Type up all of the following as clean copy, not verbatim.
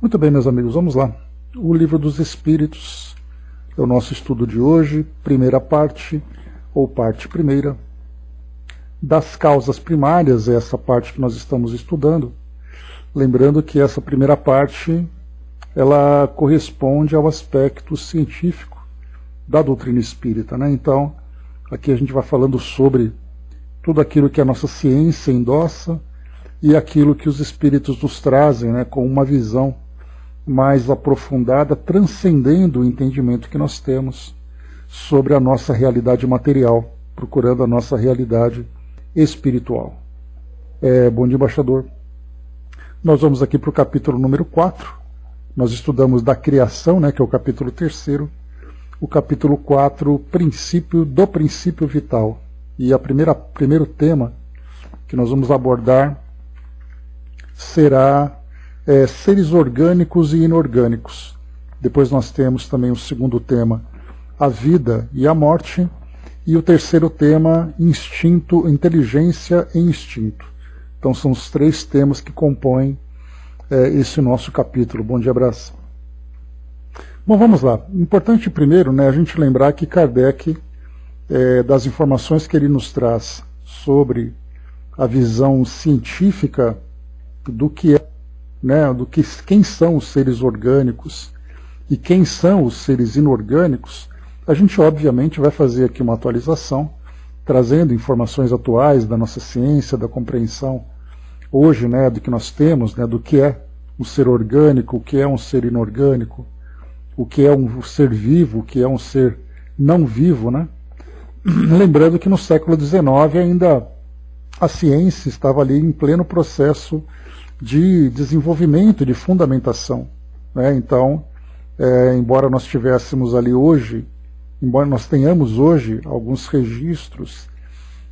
Muito bem, meus amigos, vamos lá. O Livro dos Espíritos é o nosso estudo de hoje, primeira parte, ou parte primeira. Das causas primárias é essa parte que nós estamos estudando. Lembrando que essa primeira parte, ela corresponde ao aspecto científico da doutrina espírita, né? Então, aqui a gente vai falando sobre tudo aquilo que a nossa ciência endossa e aquilo que os espíritos nos trazem, né, com uma visão mais aprofundada, transcendendo o entendimento que nós temos sobre a nossa realidade material, procurando a nossa realidade espiritual. Bom dia, embaixador. Nós vamos aqui para o capítulo número 4. Nós estudamos da criação, né, que é o capítulo 3º. O capítulo 4, princípio vital. E o primeiro tema que nós vamos abordar será seres orgânicos e inorgânicos. Depois nós temos também o segundo tema, a vida e a morte. E o terceiro tema, instinto, inteligência e instinto. Então são os três temas que compõem esse nosso capítulo. Bom dia, abraço. Bom, vamos lá. Importante primeiro, né, a gente lembrar que Kardec, das informações que ele nos traz sobre a visão científica do que é, né, quem são os seres orgânicos e quem são os seres inorgânicos, a gente obviamente vai fazer aqui uma atualização, trazendo informações atuais da nossa ciência, da compreensão hoje, né, do que nós temos, né, do que é um ser orgânico, o que é um ser inorgânico, o que é um ser vivo, o que é um ser não vivo, né? Lembrando que no século XIX ainda a ciência estava ali em pleno processo de desenvolvimento, de fundamentação, né? Então, embora nós tivéssemos ali hoje, embora nós tenhamos hoje alguns registros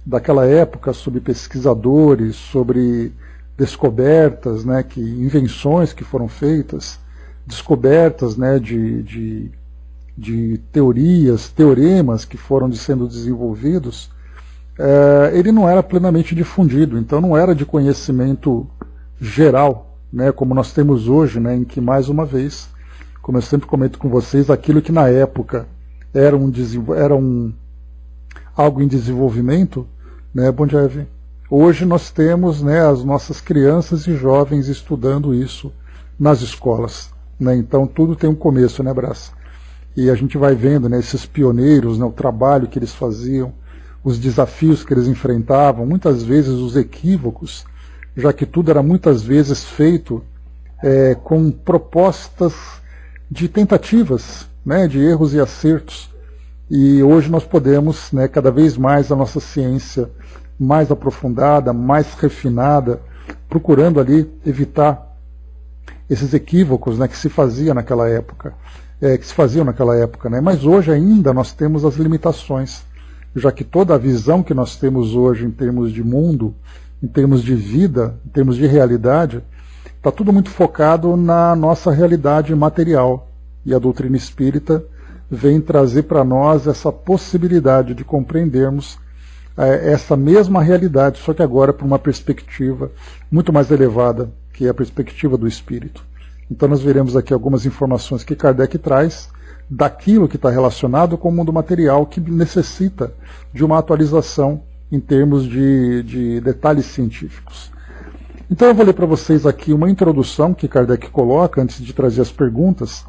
daquela época sobre pesquisadores, sobre descobertas, né, invenções que foram feitas, descobertas, né, de teorias, teoremas que foram sendo desenvolvidos, ele não era plenamente difundido, então não era de conhecimento geral, né, como nós temos hoje, né, em que, mais uma vez, como eu sempre comento com vocês, aquilo que na época era algo em desenvolvimento, né, bom dia, Eve. Hoje nós temos, né, as nossas crianças e jovens estudando isso nas escolas, né, então tudo tem um começo, né, Braça? E a gente vai vendo, né, esses pioneiros, né, o trabalho que eles faziam, os desafios que eles enfrentavam, muitas vezes os equívocos, já que tudo era muitas vezes feito com propostas de tentativas, né, de erros e acertos. E hoje nós podemos, né, cada vez mais a nossa ciência mais aprofundada, mais refinada, procurando ali evitar esses equívocos, né, que se faziam naquela época, né? Mas hoje ainda nós temos as limitações, já que toda a visão que nós temos hoje em termos de mundo, em termos de vida, em termos de realidade, está tudo muito focado na nossa realidade material. E a doutrina espírita vem trazer para nós essa possibilidade de compreendermos essa mesma realidade, só que agora por uma perspectiva muito mais elevada, que é a perspectiva do espírito. Então nós veremos aqui algumas informações que Kardec traz daquilo que está relacionado com o mundo material, que necessita de uma atualização em termos de detalhes científicos. Então eu vou ler para vocês aqui uma introdução que Kardec coloca antes de trazer as perguntas.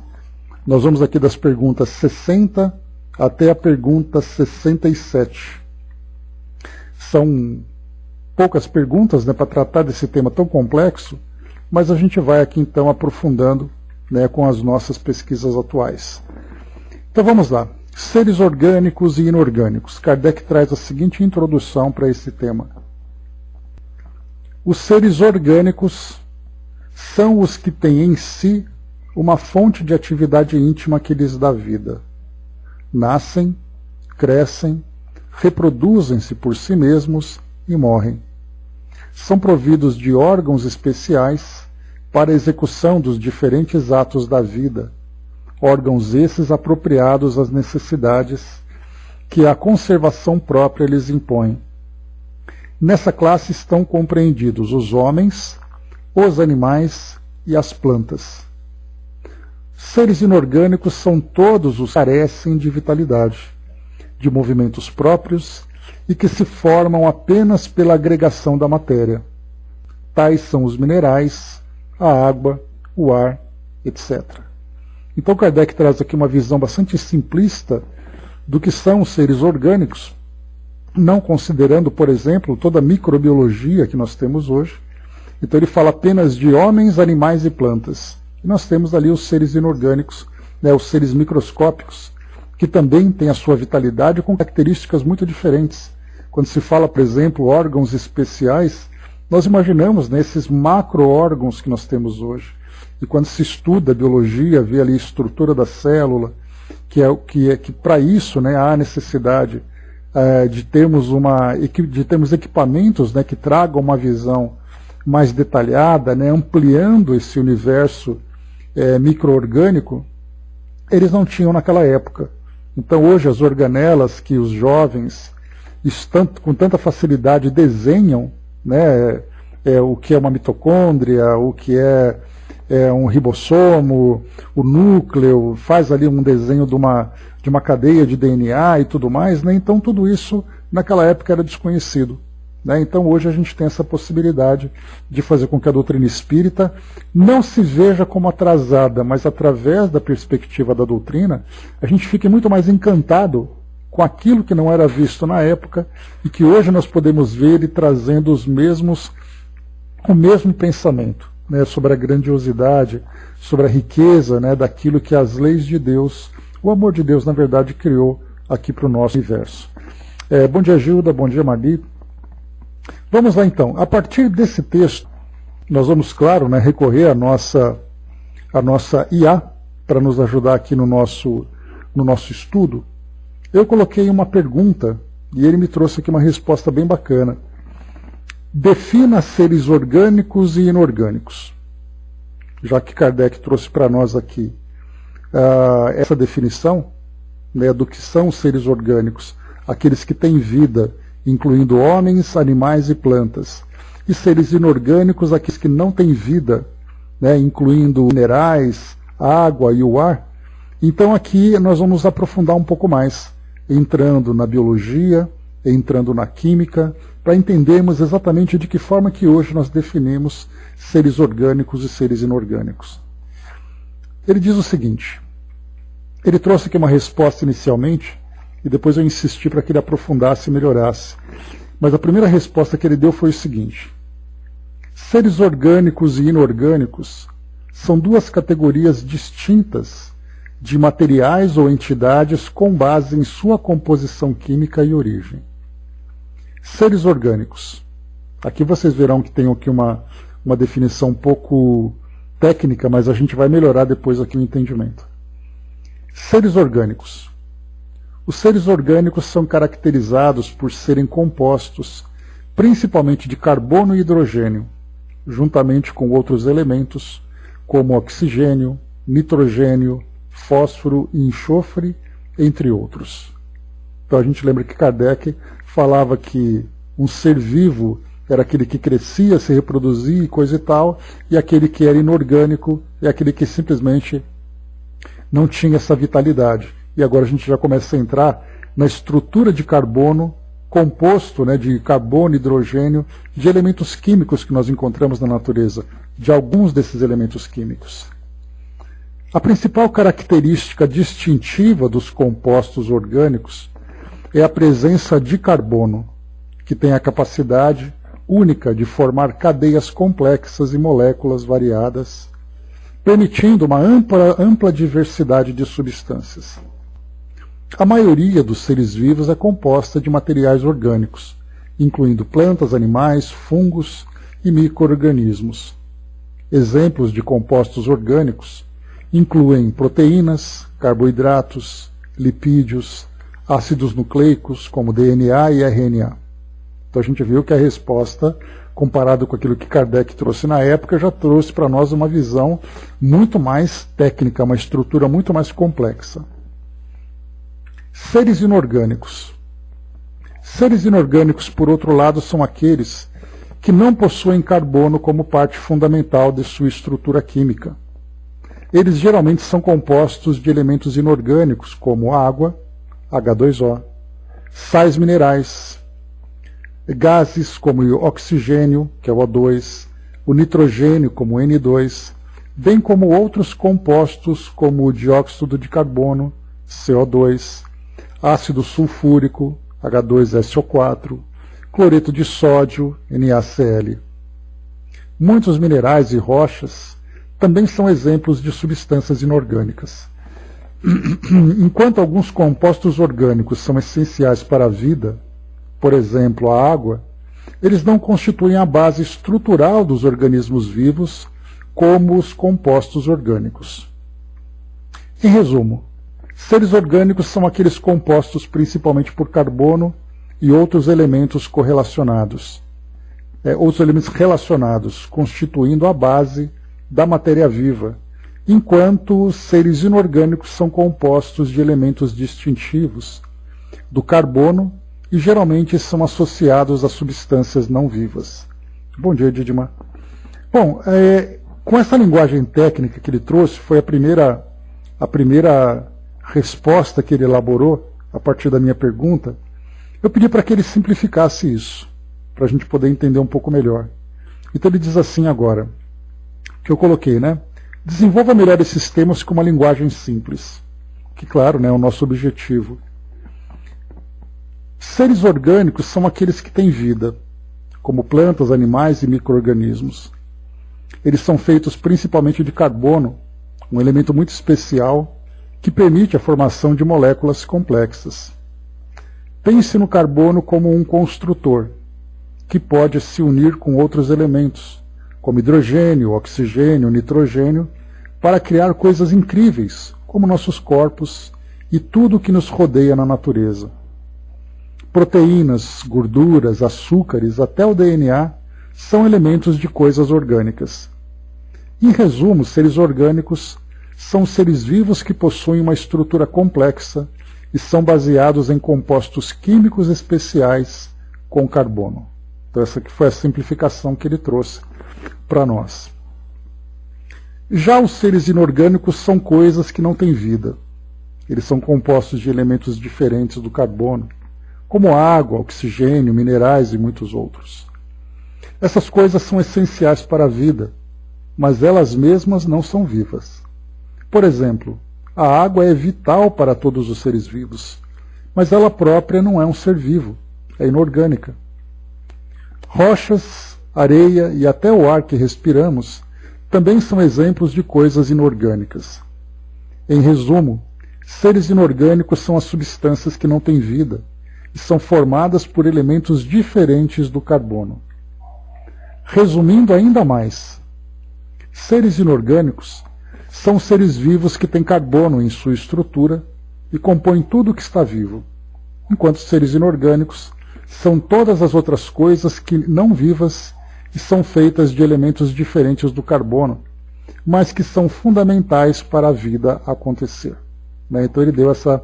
Nós vamos aqui das perguntas 60 até a pergunta 67. São poucas perguntas, né, para tratar desse tema tão complexo, mas a gente vai aqui então aprofundando, né, com as nossas pesquisas atuais. Então vamos lá. Seres orgânicos e inorgânicos. Kardec traz a seguinte introdução para esse tema. Os seres orgânicos são os que têm em si uma fonte de atividade íntima que lhes dá vida. Nascem, crescem, reproduzem-se por si mesmos e morrem. São providos de órgãos especiais para a execução dos diferentes atos da vida, órgãos esses apropriados às necessidades que a conservação própria lhes impõe. Nessa classe estão compreendidos os homens, os animais e as plantas. seres inorgânicos são todos os que carecem de vitalidade, de movimentos próprios e que se formam apenas pela agregação da matéria. Tais são os minerais, a água, o ar, etc. Então Kardec traz aqui uma visão bastante simplista do que são os seres orgânicos, não considerando, por exemplo, toda a microbiologia que nós temos hoje. Então ele fala apenas de homens, animais e plantas. E nós temos ali os seres inorgânicos, né, os seres microscópicos, que também têm a sua vitalidade com características muito diferentes. Quando se fala, por exemplo, órgãos especiais, nós imaginamos, né, esses macro-órgãos que nós temos hoje. E quando se estuda a biologia, vê ali a estrutura da célula, que para isso, né, há necessidade de termos equipamentos, né, que tragam uma visão mais detalhada, né, ampliando esse universo micro-orgânico, eles não tinham naquela época. Então hoje as organelas que os jovens com tanta facilidade desenham, né, o que é uma mitocôndria, o que é um ribossomo, o núcleo, faz ali um desenho de uma cadeia de DNA e tudo mais, né? Então tudo isso naquela época era desconhecido, né? Então hoje a gente tem essa possibilidade de fazer com que a doutrina espírita não se veja como atrasada, mas através da perspectiva da doutrina, a gente fique muito mais encantado com aquilo que não era visto na época e que hoje nós podemos ver e trazendo o mesmo pensamento, né, sobre a grandiosidade, sobre a riqueza, né, daquilo que as leis de Deus, o amor de Deus, na verdade, criou aqui para o nosso universo. Bom dia, Gilda, bom dia, Mari. Vamos lá, então. A partir desse texto, nós vamos, claro, né, recorrer à nossa IA para nos ajudar aqui no nosso estudo. Eu coloquei uma pergunta e ele me trouxe aqui uma resposta bem bacana. Defina seres orgânicos e inorgânicos. Já que Kardec trouxe para nós aqui essa definição, né, do que são os seres orgânicos, aqueles que têm vida, incluindo homens, animais e plantas, e seres inorgânicos, aqueles que não têm vida, né, incluindo minerais, a água e o ar. Então aqui nós vamos aprofundar um pouco mais, entrando na biologia, entrando na química, para entendermos exatamente de que forma que hoje nós definimos seres orgânicos e seres inorgânicos. Ele diz o seguinte, ele trouxe aqui uma resposta inicialmente, e depois eu insisti para que ele aprofundasse e melhorasse. Mas a primeira resposta que ele deu foi o seguinte: seres orgânicos e inorgânicos são duas categorias distintas de materiais ou entidades com base em sua composição química e origem. Seres orgânicos. Aqui vocês verão que tem aqui uma definição um pouco técnica, mas a gente vai melhorar depois aqui o entendimento. Seres orgânicos. Os seres orgânicos são caracterizados por serem compostos principalmente de carbono e hidrogênio, juntamente com outros elementos como oxigênio, nitrogênio, fósforo e enxofre, entre outros. Então a gente lembra que Kardec falava que um ser vivo era aquele que crescia, se reproduzia e coisa e tal, e aquele que era inorgânico é aquele que simplesmente não tinha essa vitalidade. E agora a gente já começa a entrar na estrutura de carbono, composto, né, de carbono e hidrogênio, de elementos químicos que nós encontramos na natureza, de alguns desses elementos químicos. A principal característica distintiva dos compostos orgânicos é a presença de carbono, que tem a capacidade única de formar cadeias complexas e moléculas variadas, permitindo uma ampla diversidade de substâncias. A maioria dos seres vivos é composta de materiais orgânicos, incluindo plantas, animais, fungos e micro-organismos. Exemplos de compostos orgânicos incluem proteínas, carboidratos, lipídios, ácidos nucleicos, como DNA e RNA. Então a gente viu que a resposta, comparado com aquilo que Kardec trouxe na época, já trouxe para nós uma visão muito mais técnica, uma estrutura muito mais complexa. Seres inorgânicos. Seres inorgânicos, por outro lado, são aqueles que não possuem carbono como parte fundamental de sua estrutura química. Eles geralmente são compostos de elementos inorgânicos, como água, H2O, sais minerais, gases como o oxigênio, que é o O2, o nitrogênio, como o N2, bem como outros compostos como o dióxido de carbono, CO2, ácido sulfúrico, H2SO4, cloreto de sódio, NaCl. Muitos minerais e rochas também são exemplos de substâncias inorgânicas. Enquanto alguns compostos orgânicos são essenciais para a vida, por exemplo, a água, eles não constituem a base estrutural dos organismos vivos como os compostos orgânicos. Em resumo, seres orgânicos são aqueles compostos principalmente por carbono e outros elementos correlacionados, outros elementos relacionados, constituindo a base da matéria viva, enquanto seres inorgânicos são compostos de elementos distintivos do carbono e geralmente são associados a substâncias não vivas. Bom dia, Didimar. Bom, com essa linguagem técnica que ele trouxe, foi a primeira resposta que ele elaborou a partir da minha pergunta. Eu pedi para que ele simplificasse isso, para a gente poder entender um pouco melhor. Então ele diz assim agora, que eu coloquei, né? Desenvolva melhor esses temas com uma linguagem simples, que claro, né, é o nosso objetivo. Seres orgânicos são aqueles que têm vida, como plantas, animais e micro-organismos. Eles são feitos principalmente de carbono, um elemento muito especial que permite a formação de moléculas complexas. Pense no carbono como um construtor, que pode se unir com outros elementos, como hidrogênio, oxigênio, nitrogênio, para criar coisas incríveis, como nossos corpos e tudo o que nos rodeia na natureza. Proteínas, gorduras, açúcares, até o DNA, são elementos de coisas orgânicas. Em resumo, seres orgânicos são seres vivos que possuem uma estrutura complexa e são baseados em compostos químicos especiais com carbono. Então essa aqui foi a simplificação que ele trouxe para nós. Já os seres inorgânicos são coisas que não têm vida. Eles são compostos de elementos diferentes do carbono, como água, oxigênio, minerais e muitos outros. Essas coisas são essenciais para a vida, mas elas mesmas não são vivas. Por exemplo, a água é vital para todos os seres vivos, mas ela própria não é um ser vivo, é inorgânica. Rochas, areia e até o ar que respiramos também são exemplos de coisas inorgânicas. Em resumo, seres inorgânicos são as substâncias que não têm vida e são formadas por elementos diferentes do carbono. Resumindo ainda mais, seres inorgânicos são seres vivos que têm carbono em sua estrutura e compõem tudo o que está vivo, enquanto seres inorgânicos são todas as outras coisas que não vivas e são feitas de elementos diferentes do carbono, mas que são fundamentais para a vida acontecer. Então ele deu essa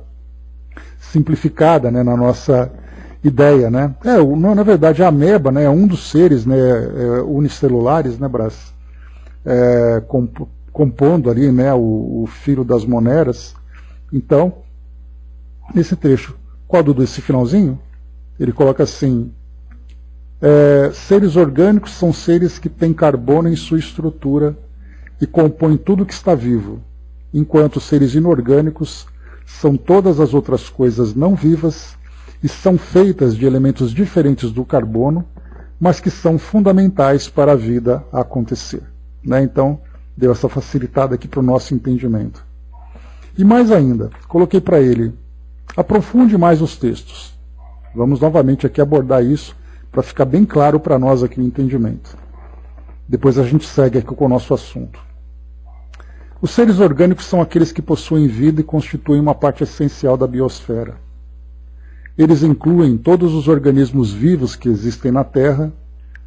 simplificada, né, na nossa ideia. Né? Na verdade, a ameba, né, é um dos seres, né, unicelulares, né, Brás, compondo ali, né, o filo das moneras. Então, nesse trecho, qual desse finalzinho? Ele coloca assim, seres orgânicos são seres que têm carbono em sua estrutura e compõem tudo que está vivo, enquanto seres inorgânicos são todas as outras coisas não vivas e são feitas de elementos diferentes do carbono, mas que são fundamentais para a vida acontecer. Né? Então, deu essa facilitada aqui para o nosso entendimento. E mais ainda, coloquei para ele, aprofunde mais os textos. Vamos novamente aqui abordar isso para ficar bem claro para nós aqui o entendimento. Depois a gente segue aqui com o nosso assunto. Os seres orgânicos são aqueles que possuem vida e constituem uma parte essencial da biosfera. Eles incluem todos os organismos vivos que existem na Terra,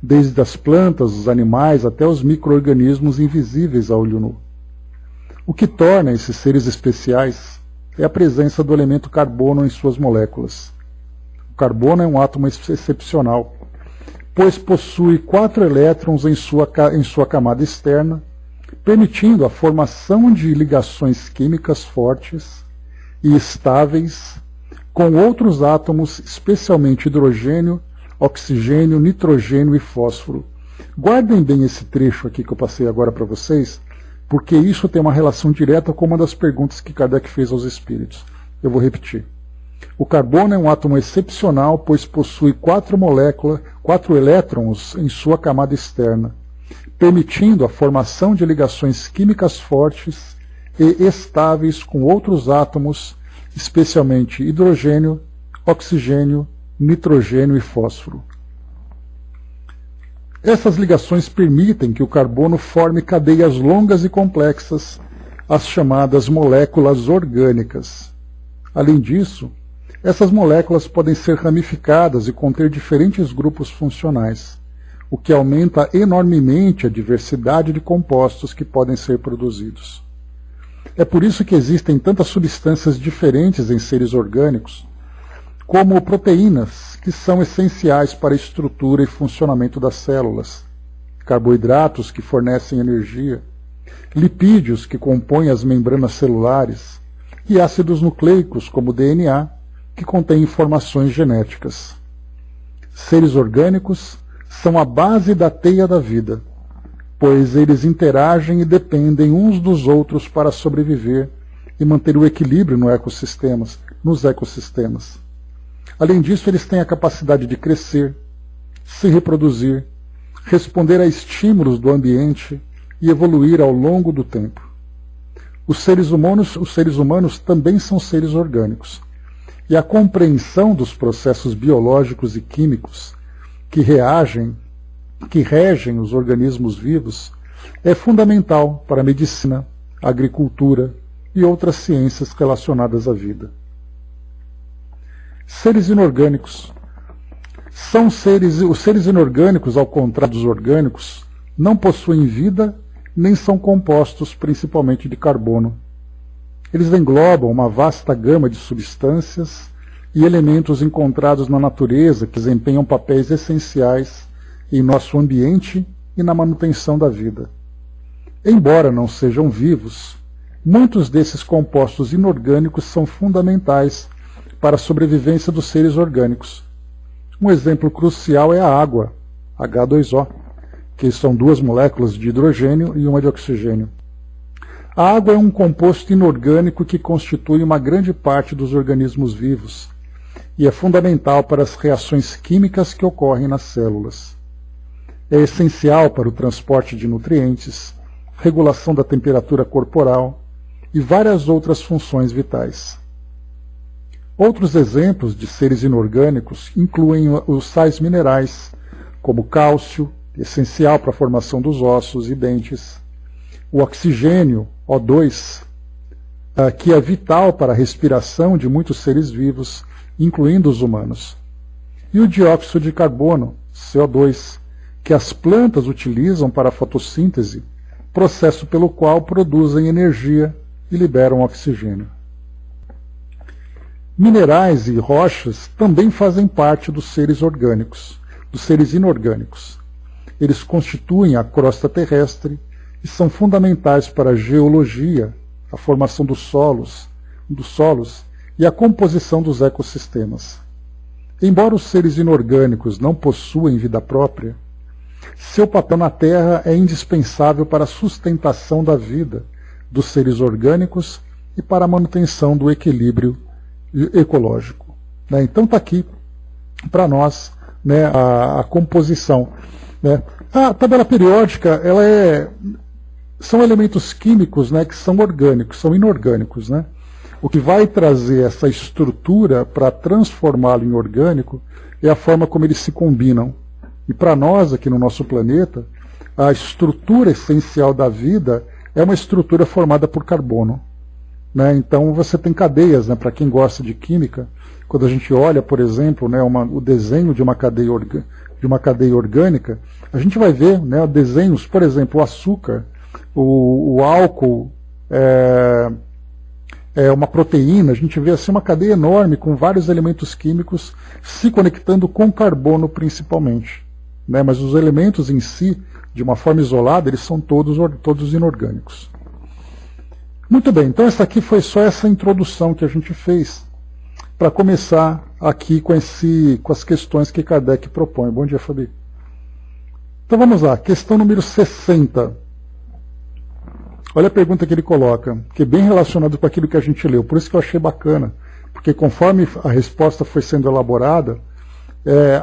desde as plantas, os animais, até os micro-organismos invisíveis a olho nu. O que torna esses seres especiais é a presença do elemento carbono em suas moléculas. O carbono é um átomo excepcional, pois possui 4 elétrons em sua camada externa, permitindo a formação de ligações químicas fortes e estáveis com outros átomos, especialmente hidrogênio, oxigênio, nitrogênio e fósforo. Guardem bem esse trecho aqui que eu passei agora para vocês, porque isso tem uma relação direta com uma das perguntas que Kardec fez aos espíritos. Eu vou repetir. O carbono é um átomo excepcional, pois possui 4 elétrons em sua camada externa, permitindo a formação de ligações químicas fortes e estáveis com outros átomos, especialmente hidrogênio, oxigênio, nitrogênio e fósforo. Essas ligações permitem que o carbono forme cadeias longas e complexas, as chamadas moléculas orgânicas. Além disso, essas moléculas podem ser ramificadas e conter diferentes grupos funcionais, o que aumenta enormemente a diversidade de compostos que podem ser produzidos. É por isso que existem tantas substâncias diferentes em seres orgânicos, como proteínas, que são essenciais para a estrutura e funcionamento das células, carboidratos, que fornecem energia, lipídios, que compõem as membranas celulares, e ácidos nucleicos, como o DNA, que contém informações genéticas. Seres orgânicos são a base da teia da vida, pois eles interagem e dependem uns dos outros para sobreviver e manter o equilíbrio nos ecossistemas. Além disso, eles têm a capacidade de crescer, se reproduzir, responder a estímulos do ambiente e evoluir ao longo do tempo. Os seres humanos também são seres orgânicos, e a compreensão dos processos biológicos e químicos que regem os organismos vivos é fundamental para a medicina, a agricultura e outras ciências relacionadas à vida. Seres inorgânicos. Os seres inorgânicos, ao contrário dos orgânicos, não possuem vida nem são compostos principalmente de carbono. Eles englobam uma vasta gama de substâncias e elementos encontrados na natureza que desempenham papéis essenciais em nosso ambiente e na manutenção da vida. Embora não sejam vivos, muitos desses compostos inorgânicos são fundamentais para a sobrevivência dos seres orgânicos. Um exemplo crucial é a água, H2O, que são 2 moléculas de hidrogênio e uma de oxigênio. A água é um composto inorgânico que constitui uma grande parte dos organismos vivos e é fundamental para as reações químicas que ocorrem nas células. É essencial para o transporte de nutrientes, regulação da temperatura corporal e várias outras funções vitais. Outros exemplos de seres inorgânicos incluem os sais minerais, como cálcio, essencial para a formação dos ossos e dentes, o oxigênio, O2, que é vital para a respiração de muitos seres vivos, incluindo os humanos, e o dióxido de carbono, CO2, que as plantas utilizam para a fotossíntese, processo pelo qual produzem energia e liberam oxigênio. Minerais e rochas também fazem parte dos seres orgânicos, dos seres inorgânicos. Eles constituem a crosta terrestre e são fundamentais para a geologia, a formação dos solos e a composição dos ecossistemas. Embora os seres inorgânicos não possuem vida própria, seu papel na Terra é indispensável para a sustentação da vida dos seres orgânicos e para a manutenção do equilíbrio ecológico. Então está aqui para nós, né, a composição. Né. A tabela periódica são elementos químicos, né, que são orgânicos, são inorgânicos. Né. O que vai trazer essa estrutura para transformá-lo em orgânico é a forma como eles se combinam. E para nós, aqui no nosso planeta, a estrutura essencial da vida é uma estrutura formada por carbono. Né? Então você tem cadeias, né? Para quem gosta de química, quando a gente olha, por exemplo, né, o desenho de uma cadeia orgânica, a gente vai ver, né, desenhos, por exemplo, o açúcar, o álcool, uma proteína, a gente vê assim uma cadeia enorme com vários elementos químicos se conectando com carbono principalmente. Né? Mas os elementos em si de uma forma isolada, eles são todos inorgânicos. Muito bem, então essa aqui foi só essa introdução que a gente fez para começar aqui com as questões que Kardec propõe. Bom dia, Fabi. Então vamos lá, questão número 60. Olha a pergunta que ele coloca, que é bem relacionada com aquilo que a gente leu, por isso que eu achei bacana, porque conforme a resposta foi sendo elaborada,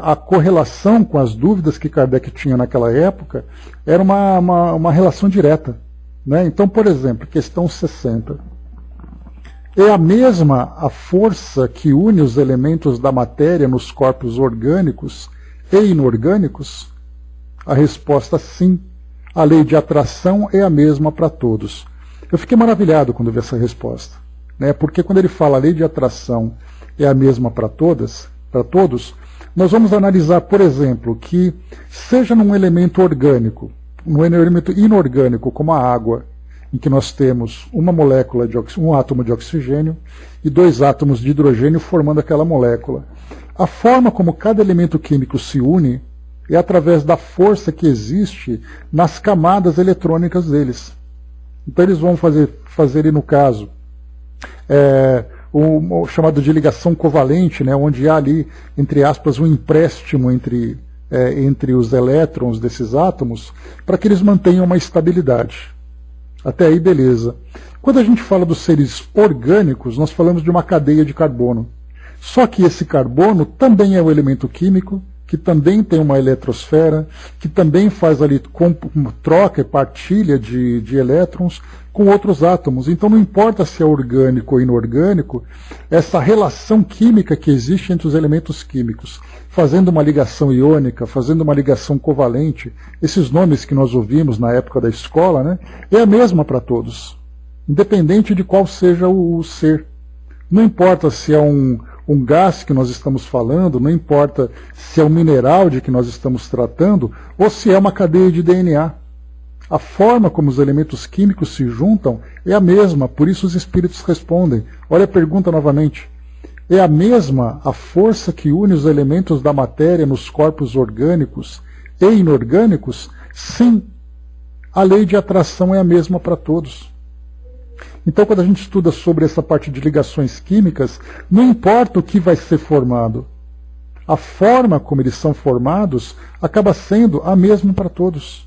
a correlação com as dúvidas que Kardec tinha naquela época era uma relação direta. Né? Então, por exemplo, questão 60. É a mesma a força que une os elementos da matéria nos corpos orgânicos e inorgânicos? A resposta sim. A lei de atração é a mesma para todos. Eu fiquei maravilhado quando vi essa resposta. Né? Porque quando ele fala a lei de atração é a mesma para todos, nós vamos analisar, por exemplo, que seja num elemento orgânico, num elemento inorgânico, como a água, em que nós temos um átomo de oxigênio e 2 átomos de hidrogênio formando aquela molécula. A forma como cada elemento químico se une é através da força que existe nas camadas eletrônicas deles. Então eles vão fazer no caso, o chamado de ligação covalente, né, onde há ali, entre aspas, um empréstimo entre os elétrons desses átomos, para que eles mantenham uma estabilidade. Até aí, beleza. Quando a gente fala dos seres orgânicos, nós falamos de uma cadeia de carbono. Só que esse carbono também é um elemento químico, que também tem uma eletrosfera, que também faz ali troca e partilha de elétrons com outros átomos. Então não importa se é orgânico ou inorgânico, essa relação química que existe entre os elementos químicos, fazendo uma ligação iônica, fazendo uma ligação covalente, esses nomes que nós ouvimos na época da escola, né, é a mesma para todos, independente de qual seja o ser. Não importa se é um gás que nós estamos falando, não importa se é um mineral de que nós estamos tratando, ou se é uma cadeia de DNA. A forma como os elementos químicos se juntam é a mesma, por isso os espíritos respondem. Olha a pergunta novamente. É a mesma a força que une os elementos da matéria nos corpos orgânicos e inorgânicos? Sim, a lei de atração é a mesma para todos. Então, quando a gente estuda sobre essa parte de ligações químicas, não importa o que vai ser formado. A forma como eles são formados acaba sendo a mesma para todos.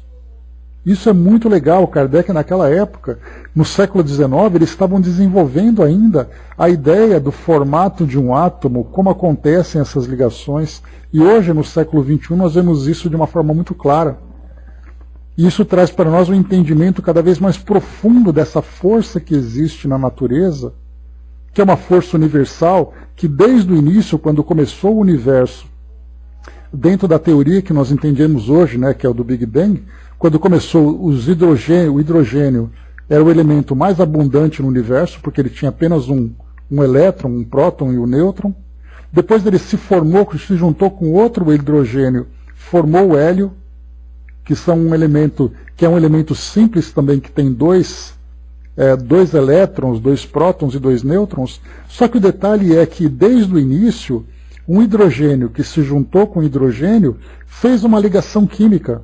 Isso é muito legal. Kardec, naquela época, no século XIX, eles estavam desenvolvendo ainda a ideia do formato de um átomo, como acontecem essas ligações. E hoje, no século XXI, nós vemos isso de uma forma muito clara. E isso traz para nós um entendimento cada vez mais profundo dessa força que existe na natureza, que é uma força universal, que desde o início, quando começou o universo, dentro da teoria que nós entendemos hoje, né, que é o do Big Bang, quando começou o hidrogênio era o elemento mais abundante no universo, porque ele tinha apenas um elétron, um próton e um nêutron. Depois ele se juntou com outro hidrogênio, formou o hélio, que é um elemento simples também, que tem dois elétrons, 2 prótons e 2 nêutrons. Só que o detalhe é que, desde o início, um hidrogênio que se juntou com hidrogênio fez uma ligação química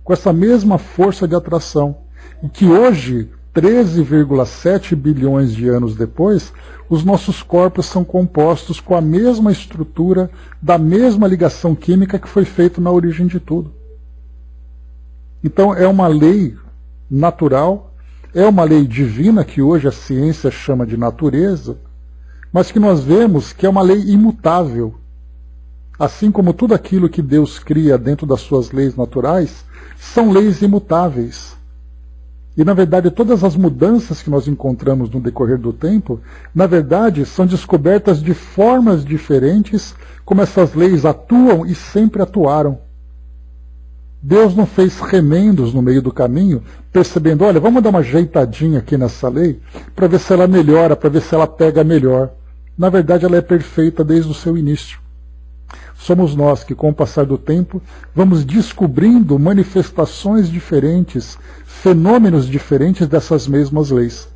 com essa mesma força de atração. E que hoje, 13,7 bilhões de anos depois, os nossos corpos são compostos com a mesma estrutura, da mesma ligação química que foi feita na origem de tudo. Então é uma lei natural, é uma lei divina, que hoje a ciência chama de natureza, mas que nós vemos que é uma lei imutável. Assim como tudo aquilo que Deus cria dentro das suas leis naturais, são leis imutáveis. E, na verdade, todas as mudanças que nós encontramos no decorrer do tempo, na verdade, são descobertas de formas diferentes como essas leis atuam e sempre atuaram. Deus não fez remendos no meio do caminho, percebendo, olha, vamos dar uma ajeitadinha aqui nessa lei, para ver se ela melhora, para ver se ela pega melhor. Na verdade, ela é perfeita desde o seu início. Somos nós que, com o passar do tempo, vamos descobrindo manifestações diferentes, fenômenos diferentes dessas mesmas leis.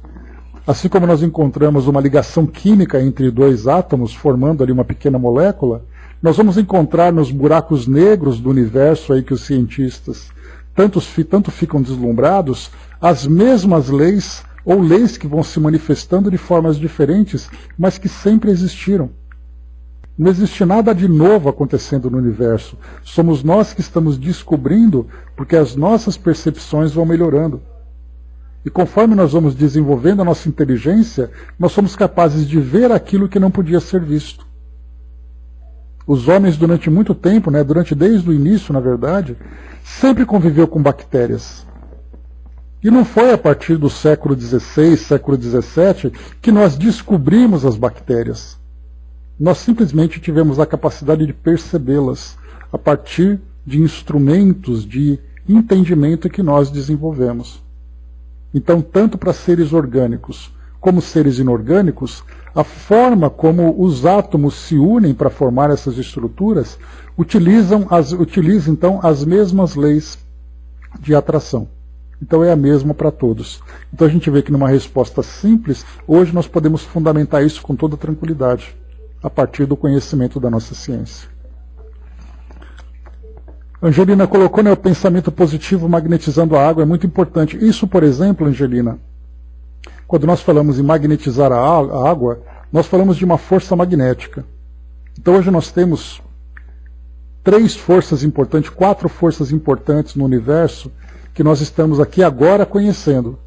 Assim como nós encontramos uma ligação química entre 2 átomos, formando ali uma pequena molécula, nós vamos encontrar nos buracos negros do universo aí que os cientistas tanto ficam deslumbrados, as mesmas leis ou leis que vão se manifestando de formas diferentes, mas que sempre existiram. Não existe nada de novo acontecendo no universo. Somos nós que estamos descobrindo, porque as nossas percepções vão melhorando. E conforme nós vamos desenvolvendo a nossa inteligência, nós somos capazes de ver aquilo que não podia ser visto. Os homens durante muito tempo, desde o início, na verdade, sempre conviveu com bactérias. E não foi a partir do século XVI, século XVII, que nós descobrimos as bactérias. Nós simplesmente tivemos a capacidade de percebê-las a partir de instrumentos de entendimento que nós desenvolvemos. Então, tanto para seres orgânicos como seres inorgânicos, a forma como os átomos se unem para formar essas estruturas utiliza então as mesmas leis de atração. Então é a mesma para todos. Então a gente vê que numa resposta simples, hoje nós podemos fundamentar isso com toda tranquilidade, a partir do conhecimento da nossa ciência. Angelina colocou, o pensamento positivo magnetizando a água, é muito importante. Isso, por exemplo, Angelina, quando nós falamos em magnetizar a água, nós falamos de uma força magnética. Então hoje nós temos 4 forças importantes no universo que nós estamos aqui agora conhecendo.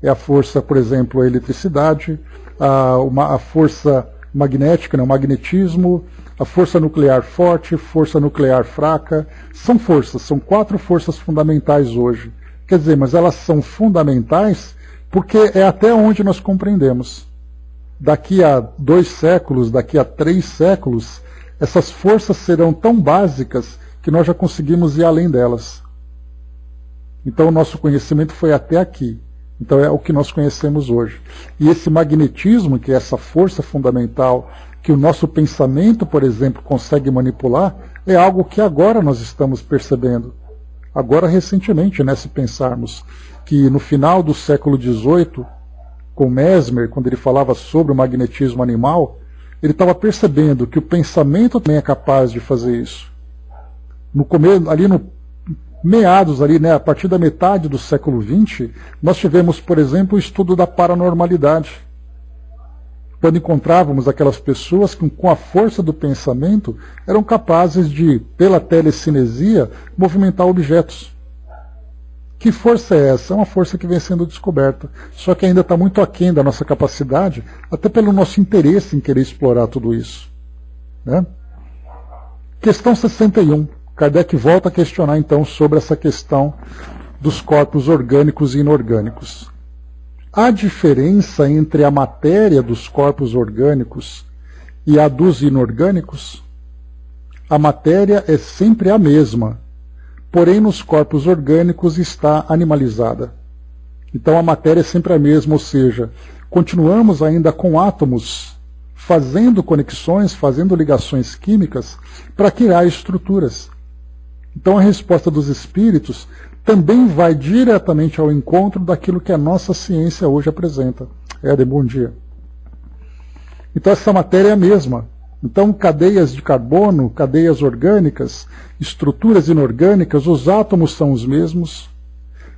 É a força, por exemplo, a eletricidade, a força magnética, o magnetismo, a força nuclear forte, força nuclear fraca. São 4 forças fundamentais hoje. Quer dizer, mas elas são fundamentais porque é até onde nós compreendemos. Daqui a 2 séculos, daqui a 3 séculos, essas forças serão tão básicas que nós já conseguimos ir além delas. Então o nosso conhecimento foi até aqui. Então é o que nós conhecemos hoje. E esse magnetismo, que é essa força fundamental que o nosso pensamento, por exemplo, consegue manipular, é algo que agora nós estamos percebendo. Agora, recentemente, se pensarmos que no final do século XVIII, com Mesmer, quando ele falava sobre o magnetismo animal, ele estava percebendo que o pensamento também é capaz de fazer isso. A partir da metade do século XX, nós tivemos, por exemplo, o estudo da paranormalidade. Quando encontrávamos aquelas pessoas que, com a força do pensamento, eram capazes de, pela telecinesia, movimentar objetos. Que força é essa? É uma força que vem sendo descoberta. Só que ainda está muito aquém da nossa capacidade, até pelo nosso interesse em querer explorar tudo isso. Questão 61. Kardec volta a questionar, então, sobre essa questão dos corpos orgânicos e inorgânicos. Há diferença entre a matéria dos corpos orgânicos e a dos inorgânicos? A matéria é sempre a mesma, porém nos corpos orgânicos está animalizada. Então a matéria é sempre a mesma, ou seja, continuamos ainda com átomos fazendo conexões, fazendo ligações químicas para criar estruturas. Então a resposta dos espíritos também vai diretamente ao encontro daquilo que a nossa ciência hoje apresenta. Éder, bom dia. Então essa matéria é a mesma. Então cadeias de carbono, cadeias orgânicas, estruturas inorgânicas, os átomos são os mesmos,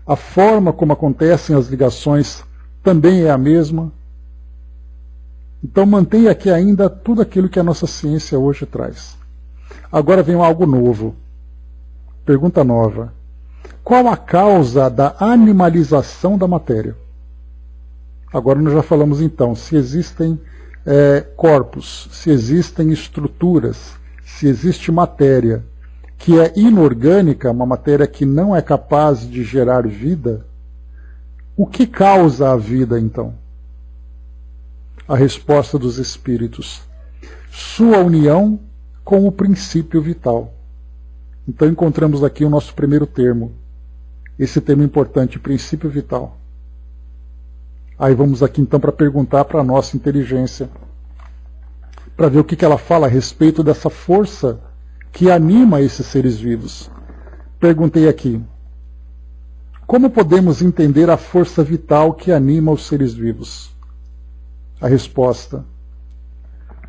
a forma como acontecem as ligações também é a mesma. Então mantenha aqui ainda tudo aquilo que a nossa ciência hoje traz. Agora vem algo novo. Pergunta nova. Qual a causa da animalização da matéria? Agora nós já falamos então, se existem corpos, se existem estruturas, se existe matéria que é inorgânica, uma matéria que não é capaz de gerar vida, o que causa a vida então? A resposta dos espíritos: sua união com o princípio vital. Então encontramos aqui o nosso primeiro termo. Esse termo importante, princípio vital. Aí vamos aqui então para perguntar para a nossa inteligência, para ver o que ela fala a respeito dessa força que anima esses seres vivos. Perguntei aqui: como podemos entender a força vital que anima os seres vivos? A resposta: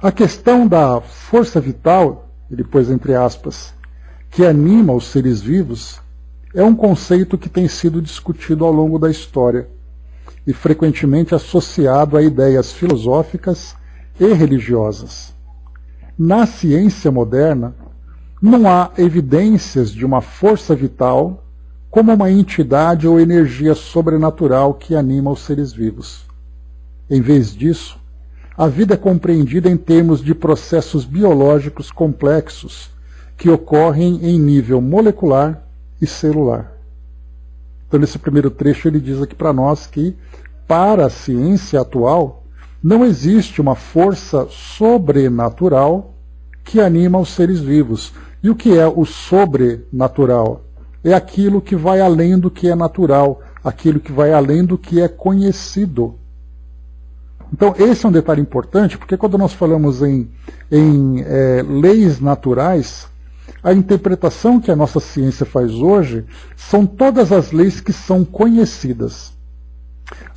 a questão da força vital, e depois entre aspas, que anima os seres vivos, é um conceito que tem sido discutido ao longo da história e frequentemente associado a ideias filosóficas e religiosas. Na ciência moderna, não há evidências de uma força vital como uma entidade ou energia sobrenatural que anima os seres vivos. Em vez disso, a vida é compreendida em termos de processos biológicos complexos que ocorrem em nível molecular e celular. Então, nesse primeiro trecho, ele diz aqui para nós que, para a ciência atual, não existe uma força sobrenatural que anima os seres vivos. E o que é o sobrenatural? É aquilo que vai além do que é natural, aquilo que vai além do que é conhecido. Então, esse é um detalhe importante, porque quando nós falamos em leis naturais, a interpretação que a nossa ciência faz hoje são todas as leis que são conhecidas.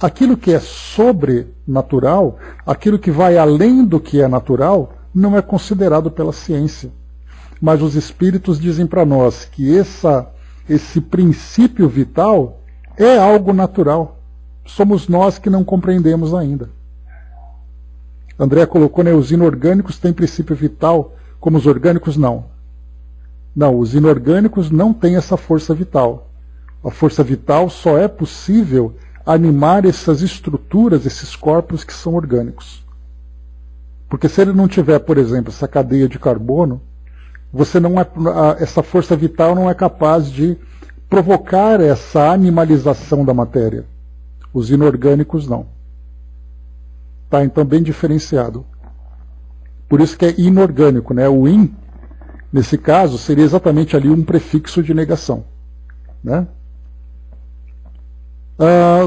Aquilo que é sobrenatural, aquilo que vai além do que é natural, não é considerado pela ciência. Mas os espíritos dizem para nós que esse princípio vital é algo natural. Somos nós que não compreendemos ainda. André colocou, né, os inorgânicos têm princípio vital, como os orgânicos não. Não, os inorgânicos não têm essa força vital. A força vital só é possível animar essas estruturas, esses corpos que são orgânicos. Porque se ele não tiver, por exemplo, essa cadeia de carbono, essa força vital não é capaz de provocar essa animalização da matéria. Os inorgânicos não. Tá, então bem diferenciado. Por isso que é inorgânico, né? O in, nesse caso, seria exatamente ali um prefixo de negação, né?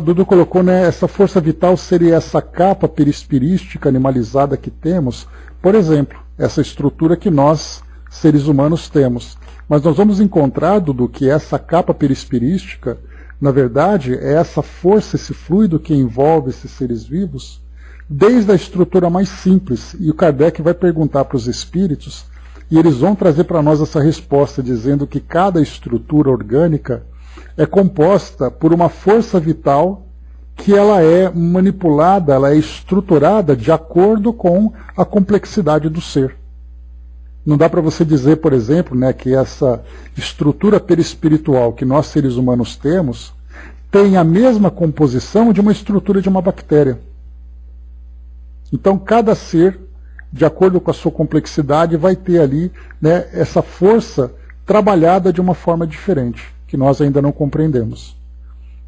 Dudu colocou, né, essa força vital seria essa capa perispirística animalizada que temos, por exemplo, essa estrutura que nós, seres humanos, temos. Mas nós vamos encontrar, Dudu, que essa capa perispirística, na verdade, é essa força, esse fluido que envolve esses seres vivos, desde a estrutura mais simples. E o Kardec vai perguntar para os espíritos, e eles vão trazer para nós essa resposta, dizendo que cada estrutura orgânica é composta por uma força vital que ela é manipulada, ela é estruturada de acordo com a complexidade do ser. Não dá para você dizer, por exemplo, né, que essa estrutura perispiritual que nós seres humanos temos tem a mesma composição de uma estrutura de uma bactéria. Então, cada ser, de acordo com a sua complexidade, vai ter ali, né, essa força trabalhada de uma forma diferente, que nós ainda não compreendemos.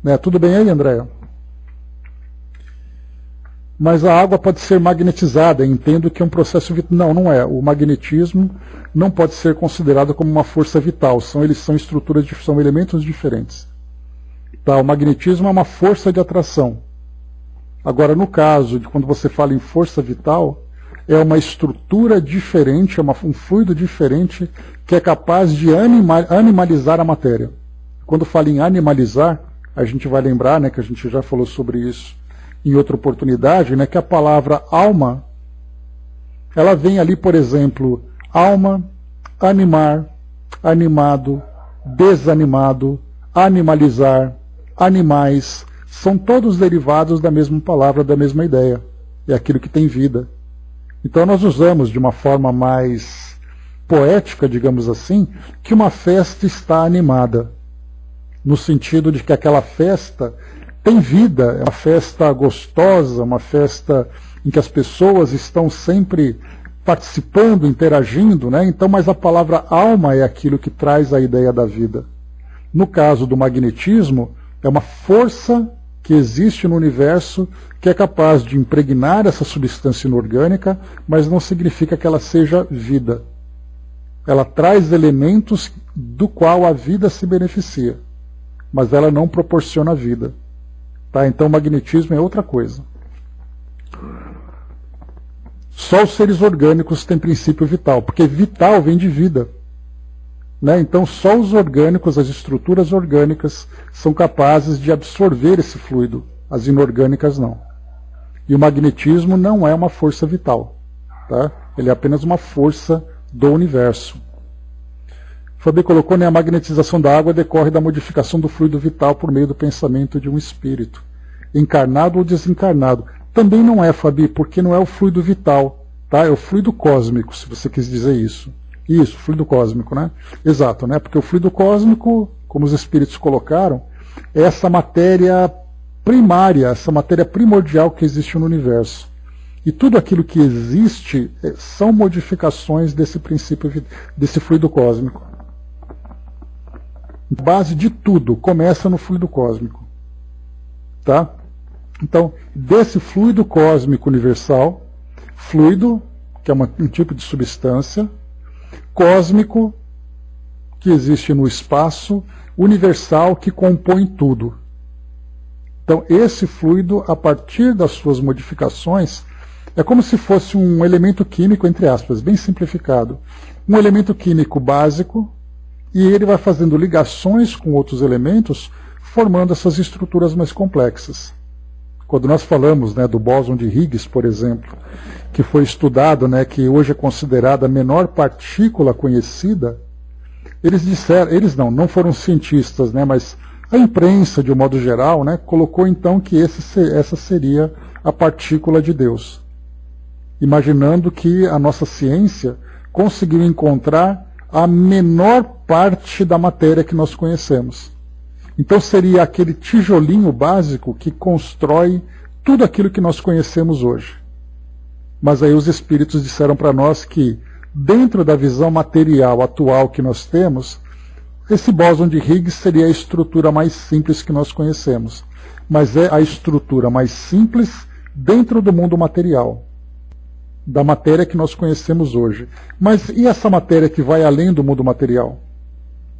Né, tudo bem aí, Andréa? Mas a água pode ser magnetizada, entendo que é um processo vital. Não, não é. O magnetismo não pode ser considerado como uma força vital. Eles são estruturas, são elementos diferentes. Tá, o magnetismo é uma força de atração. Agora, no caso de quando você fala em força vital, é uma estrutura diferente, é um fluido diferente que é capaz de animalizar a matéria. Quando fala em animalizar, a gente vai lembrar, né, que a gente já falou sobre isso em outra oportunidade, né, que a palavra alma, ela vem ali, por exemplo, alma, animar, animado, desanimado, animalizar, animais, são todos derivados da mesma palavra, da mesma ideia. É aquilo que tem vida. Então nós usamos de uma forma mais poética, digamos assim, que uma festa está animada, no sentido de que aquela festa tem vida, é uma festa gostosa, uma festa em que as pessoas estão sempre participando, interagindo, né? Então, mas a palavra alma é aquilo que traz a ideia da vida. No caso do magnetismo, é uma força que existe no universo que é capaz de impregnar essa substância inorgânica, mas não significa que ela seja vida. Ela traz elementos do qual a vida se beneficia, mas ela não proporciona vida. Tá? Então o magnetismo é outra coisa. Só os seres orgânicos têm princípio vital, porque vital vem de vida. Né? Então só os orgânicos, as estruturas orgânicas, são capazes de absorver esse fluido, as inorgânicas não. E o magnetismo não é uma força vital. Tá? Ele é apenas uma força do universo. Fabi colocou, né, a magnetização da água decorre da modificação do fluido vital por meio do pensamento de um espírito, encarnado ou desencarnado. Também não é, Fabi, porque não é o fluido vital, tá? É o fluido cósmico, se você quis dizer isso. Isso, fluido cósmico, né? Exato, né? Porque o fluido cósmico, como os espíritos colocaram, é essa matéria primária, essa matéria primordial que existe no universo. E tudo aquilo que existe são modificações desse princípio, desse fluido cósmico. A base de tudo começa no fluido cósmico. Tá? Então, desse fluido cósmico universal, fluido, que é um tipo de substância, cósmico, que existe no espaço, universal, que compõe tudo. Então, esse fluido, a partir das suas modificações, é como se fosse um elemento químico, entre aspas, bem simplificado. Um elemento químico básico, e ele vai fazendo ligações com outros elementos, formando essas estruturas mais complexas. Quando nós falamos, né, do bóson de Higgs, por exemplo, que foi estudado, né, que hoje é considerada a menor partícula conhecida, eles disseram, eles não foram cientistas, né, mas a imprensa, de um modo geral, né, colocou então que essa seria a partícula de Deus, imaginando que a nossa ciência conseguiu encontrar a menor parte da matéria que nós conhecemos. Então seria aquele tijolinho básico que constrói tudo aquilo que nós conhecemos hoje. Mas aí os espíritos disseram para nós que, dentro da visão material atual que nós temos, esse bóson de Higgs seria a estrutura mais simples que nós conhecemos. Mas é a estrutura mais simples dentro do mundo material, da matéria que nós conhecemos hoje. Mas e essa matéria que vai além do mundo material?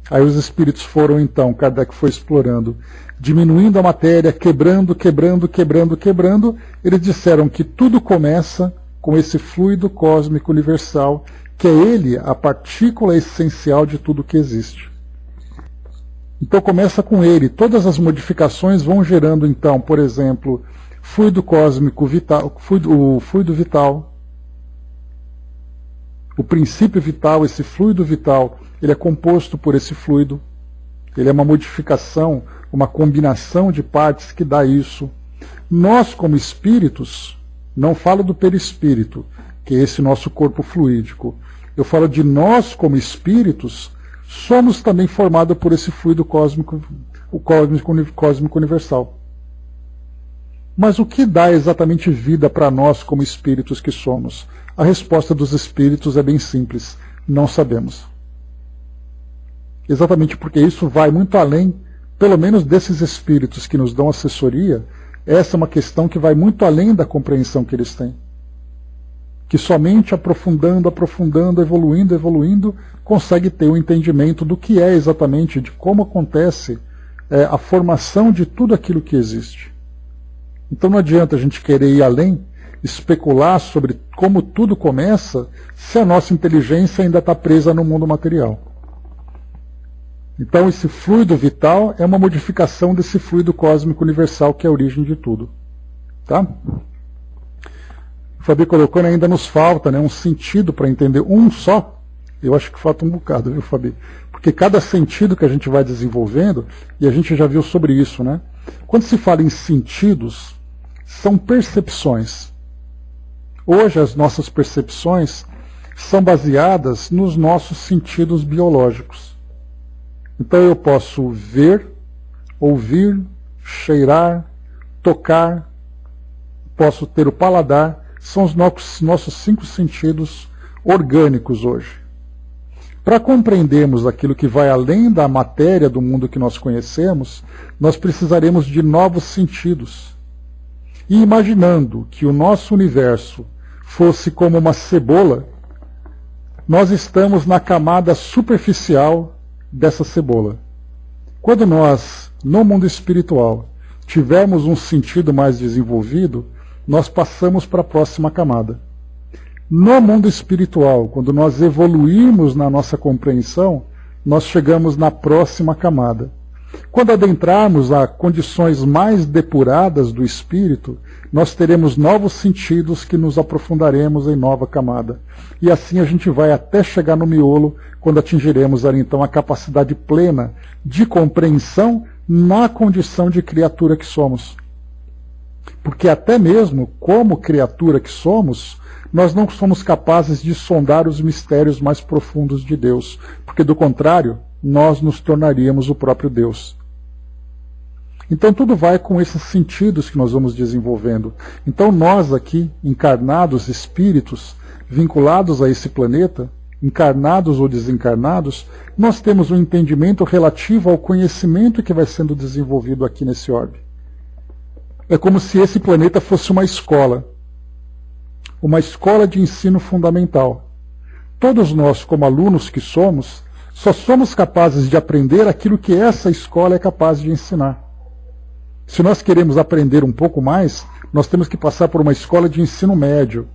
Aí os espíritos foram então, Kardec foi explorando, diminuindo a matéria, quebrando, eles disseram que tudo começa com esse fluido cósmico universal, que é ele, a partícula essencial de tudo que existe. Então começa com ele, todas as modificações vão gerando então, por exemplo, fluido cósmico vital, o fluido vital, o princípio vital, esse fluido vital, ele é composto por esse fluido, ele é uma modificação, uma combinação de partes que dá isso. Nós, como espíritos, não falo do perispírito, que é esse nosso corpo fluídico, eu falo de nós, como espíritos, somos também formados por esse fluido cósmico, o cósmico universal. Mas o que dá exatamente vida para nós, como espíritos que somos? A resposta dos espíritos é bem simples: não sabemos. Exatamente porque isso vai muito além, pelo menos desses espíritos que nos dão assessoria, essa é uma questão que vai muito além da compreensão que eles têm. Que somente aprofundando, evoluindo, consegue ter o entendimento do que é exatamente, de como acontece a formação de tudo aquilo que existe. Então não adianta a gente querer ir além, especular sobre como tudo começa, se a nossa inteligência ainda está presa no mundo material. Então esse fluido vital é uma modificação desse fluido cósmico universal que é a origem de tudo. Tá? O Fabi colocou, né, ainda nos falta, né, um sentido para entender um só. Eu acho que falta um bocado, viu, Fabi? Porque cada sentido que a gente vai desenvolvendo, e a gente já viu sobre isso, né? Quando se fala em sentidos, são percepções. Hoje as nossas percepções são baseadas nos nossos sentidos biológicos. Então eu posso ver, ouvir, cheirar, tocar, posso ter o paladar, são os nossos 5 sentidos orgânicos hoje. Para compreendermos aquilo que vai além da matéria do mundo que nós conhecemos, nós precisaremos de novos sentidos. E imaginando que o nosso universo fosse como uma cebola, nós estamos na camada superficial dessa cebola. Quando nós, no mundo espiritual, tivermos um sentido mais desenvolvido, nós passamos para a próxima camada. No mundo espiritual, quando nós evoluirmos na nossa compreensão, nós chegamos na próxima camada. Quando adentrarmos a condições mais depuradas do espírito, nós teremos novos sentidos que nos aprofundaremos em nova camada. E assim a gente vai até chegar no miolo, quando atingiremos ali então a capacidade plena de compreensão na condição de criatura que somos. Porque até mesmo como criatura que somos, nós não somos capazes de sondar os mistérios mais profundos de Deus, porque do contrário, nós nos tornaríamos o próprio Deus. Então tudo vai com esses sentidos que nós vamos desenvolvendo. Então nós aqui, encarnados espíritos, vinculados a esse planeta, encarnados ou desencarnados, nós temos um entendimento relativo ao conhecimento que vai sendo desenvolvido aqui nesse orbe. É como se esse planeta fosse uma escola de ensino fundamental. Todos nós, como alunos que somos, só somos capazes de aprender aquilo que essa escola é capaz de ensinar. Se nós queremos aprender um pouco mais, nós temos que passar por uma escola de ensino médio.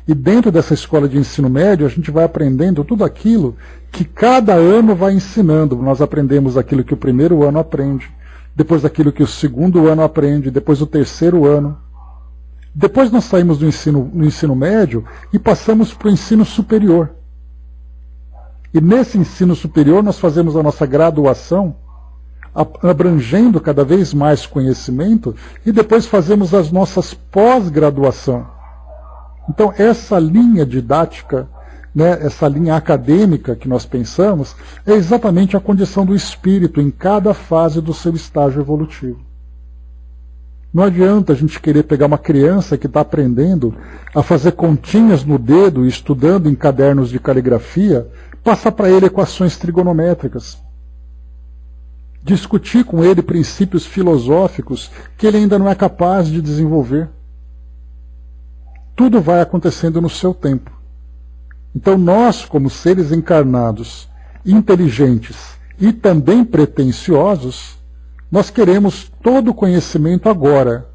E dentro dessa escola de ensino médio, a gente vai aprendendo tudo aquilo que cada ano vai ensinando. Nós aprendemos aquilo que o primeiro ano aprende, depois aquilo que o segundo ano aprende, depois o terceiro ano. Depois nós saímos do ensino médio e passamos para o ensino superior. E nesse ensino superior nós fazemos a nossa graduação, abrangendo cada vez mais conhecimento, e depois fazemos as nossas pós-graduação. Então essa linha didática, essa linha acadêmica que nós pensamos, é exatamente a condição do espírito em cada fase do seu estágio evolutivo. Não adianta a gente querer pegar uma criança que está aprendendo a fazer continhas no dedo, estudando em cadernos de caligrafia, passar para ele equações trigonométricas. Discutir com ele princípios filosóficos que ele ainda não é capaz de desenvolver. Tudo vai acontecendo no seu tempo. Então nós, como seres encarnados, inteligentes e também pretensiosos, nós queremos todo o conhecimento agora,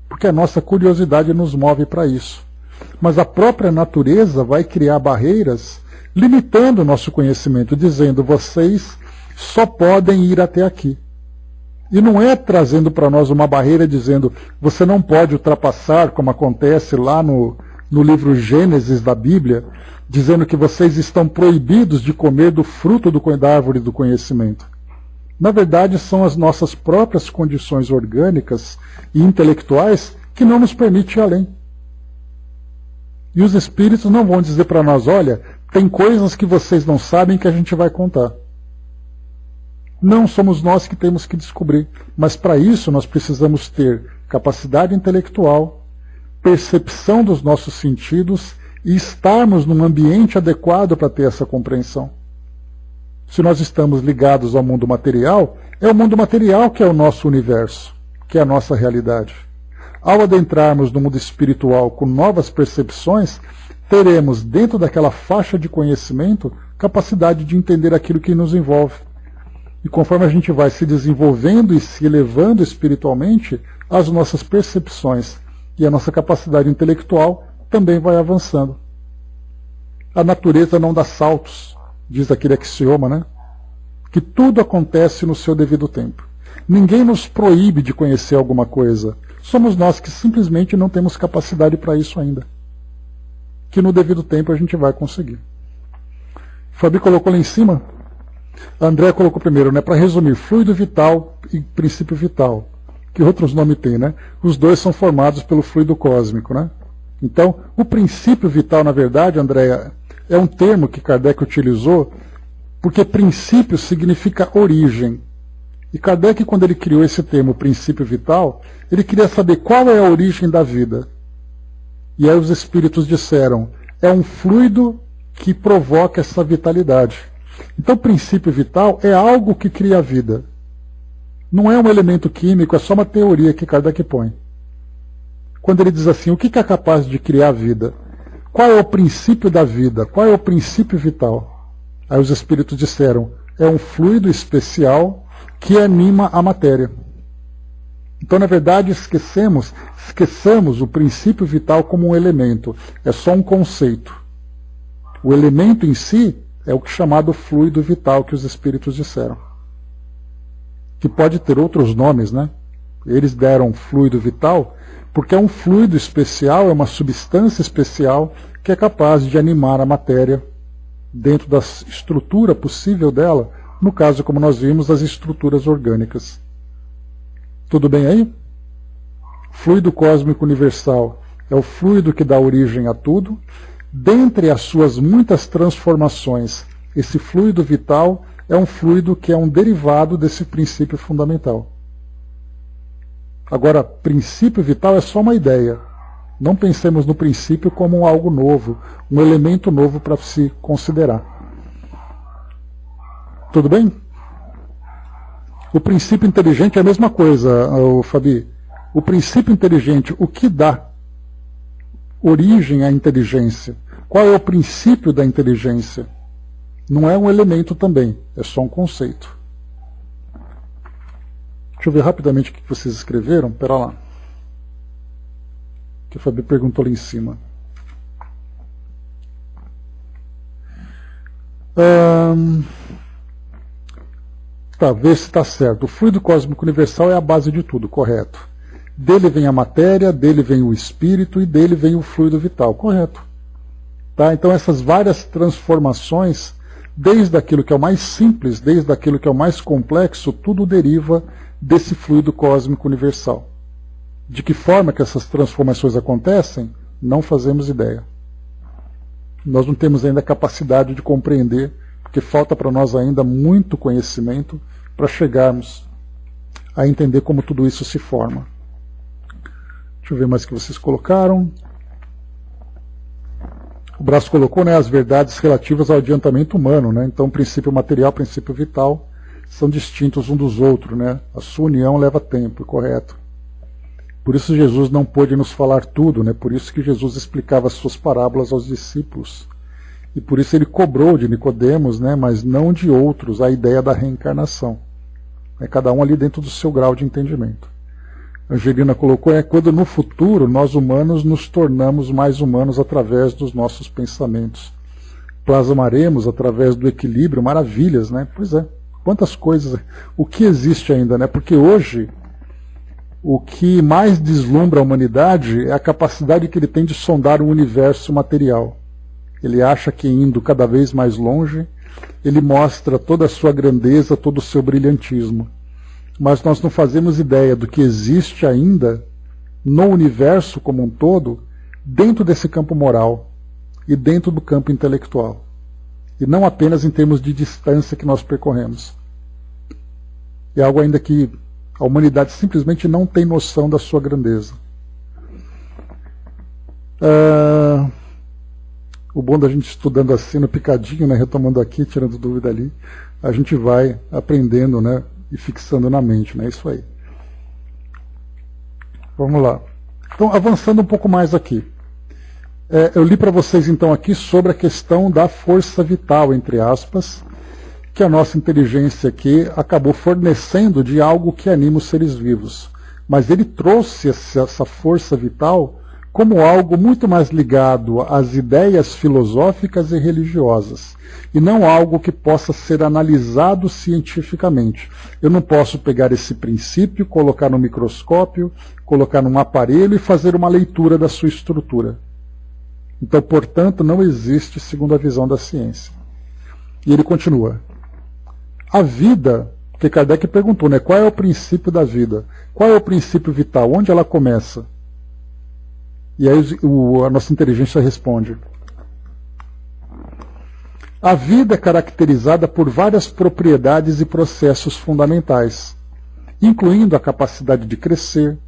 porque a nossa curiosidade nos move para isso. Mas a própria natureza vai criar barreiras limitando o nosso conhecimento, dizendo: vocês só podem ir até aqui. E não é trazendo para nós uma barreira dizendo: você não pode ultrapassar, como acontece lá no livro Gênesis da Bíblia, dizendo que vocês estão proibidos de comer do fruto da árvore do conhecimento. Na verdade, são as nossas próprias condições orgânicas e intelectuais que não nos permitem ir além. E os espíritos não vão dizer para nós: olha, tem coisas que vocês não sabem que a gente vai contar. Não somos nós que temos que descobrir, mas para isso nós precisamos ter capacidade intelectual, percepção dos nossos sentidos e estarmos num ambiente adequado para ter essa compreensão. Se nós estamos ligados ao mundo material, é o mundo material que é o nosso universo, que é a nossa realidade. Ao adentrarmos no mundo espiritual com novas percepções, teremos dentro daquela faixa de conhecimento capacidade de entender aquilo que nos envolve. E conforme a gente vai se desenvolvendo e se elevando espiritualmente, as nossas percepções e a nossa capacidade intelectual também vai avançando. A natureza não dá saltos, diz aquele axioma, né? Que tudo acontece no seu devido tempo. Ninguém nos proíbe de conhecer alguma coisa. Somos nós que simplesmente não temos capacidade para isso ainda. Que no devido tempo a gente vai conseguir. Fabi colocou lá em cima. André colocou primeiro, para resumir, fluido vital e princípio vital. Que outros nomes tem, né? Os dois são formados pelo fluido cósmico, né? Então, o princípio vital, na verdade, André, é um termo que Kardec utilizou, porque princípio significa origem. E Kardec, quando ele criou esse termo, princípio vital, ele queria saber qual é a origem da vida. E aí os espíritos disseram, é um fluido que provoca essa vitalidade. Então, princípio vital é algo que cria a vida. Não é um elemento químico, é só uma teoria que Kardec põe. Quando ele diz assim, o que é capaz de criar a vida? Qual é o princípio da vida? Qual é o princípio vital? Aí os espíritos disseram, é um fluido especial que anima a matéria. Então, na verdade, esqueçamos o princípio vital como um elemento. É só um conceito. O elemento em si é o chamado fluido vital que os espíritos disseram. que pode ter outros nomes, né? Eles deram fluido vital porque é um fluido especial, é uma substância especial que é capaz de animar a matéria dentro da estrutura possível dela, no caso, como nós vimos, das estruturas orgânicas. Tudo bem aí? Fluido cósmico universal é o fluido que dá origem a tudo. Dentre as suas muitas transformações, esse fluido vital é um fluido que é um derivado desse princípio fundamental. Agora, princípio vital é só uma ideia. Não pensemos no princípio como algo novo, um elemento novo para se considerar. Tudo bem? O princípio inteligente é a mesma coisa, Fabi. O princípio inteligente, o que dá origem à inteligência? Qual é o princípio da inteligência? Não é um elemento também, é só um conceito. Deixa eu ver rapidamente o que vocês escreveram. Pera lá. Que a Fabi perguntou ali em cima. Tá, vê se está certo. O fluido cósmico universal é a base de tudo, correto. Dele vem a matéria, dele vem o espírito e dele vem o fluido vital, correto. Tá? Então essas várias transformações, desde aquilo que é o mais simples, desde aquilo que é o mais complexo, tudo deriva desse fluido cósmico universal. De que forma que essas transformações acontecem, não fazemos ideia. Nós não temos ainda a capacidade de compreender, porque falta para nós ainda muito conhecimento para chegarmos a entender como tudo isso se forma. Deixa eu ver mais o que vocês colocaram. O Braço colocou, né, as verdades relativas ao adiantamento humano, né? Então, princípio material, princípio vital são distintos um dos outros, né? A sua união leva tempo, correto. Por isso Jesus não pôde nos falar tudo, né? Por isso que Jesus explicava as suas parábolas aos discípulos. E por isso ele cobrou de Nicodemos, né, mas não de outros, a ideia da reencarnação. É cada um ali dentro do seu grau de entendimento. A Angelina colocou, quando no futuro nós humanos nos tornamos mais humanos através dos nossos pensamentos. Plasmaremos através do equilíbrio maravilhas, né? Pois é, quantas coisas, o que existe ainda, né? Porque hoje o que mais deslumbra a humanidade é a capacidade que ele tem de sondar o universo material. Ele acha que indo cada vez mais longe, ele mostra toda a sua grandeza, todo o seu brilhantismo. Mas nós não fazemos ideia do que existe ainda no universo como um todo, dentro desse campo moral e dentro do campo intelectual. E não apenas em termos de distância que nós percorremos. É algo ainda que a humanidade simplesmente não tem noção da sua grandeza. O bom da gente estudando assim no picadinho, né, retomando aqui, tirando dúvida ali, a gente vai aprendendo, né, e fixando na mente, né, isso aí. Vamos lá. Então, avançando um pouco mais aqui. Eu li para vocês então aqui sobre a questão da força vital, entre aspas, que a nossa inteligência aqui acabou fornecendo de algo que anima os seres vivos. Mas ele trouxe essa força vital como algo muito mais ligado às ideias filosóficas e religiosas, e não algo que possa ser analisado cientificamente. Eu não posso pegar esse princípio, colocar no microscópio, colocar num aparelho e fazer uma leitura da sua estrutura. Então, portanto, não existe segundo a visão da ciência. E ele continua. A vida, que Kardec perguntou, né, qual é o princípio da vida? Qual é o princípio vital? Onde ela começa? E aí a nossa inteligência responde. A vida é caracterizada por várias propriedades e processos fundamentais, incluindo a capacidade de crescer,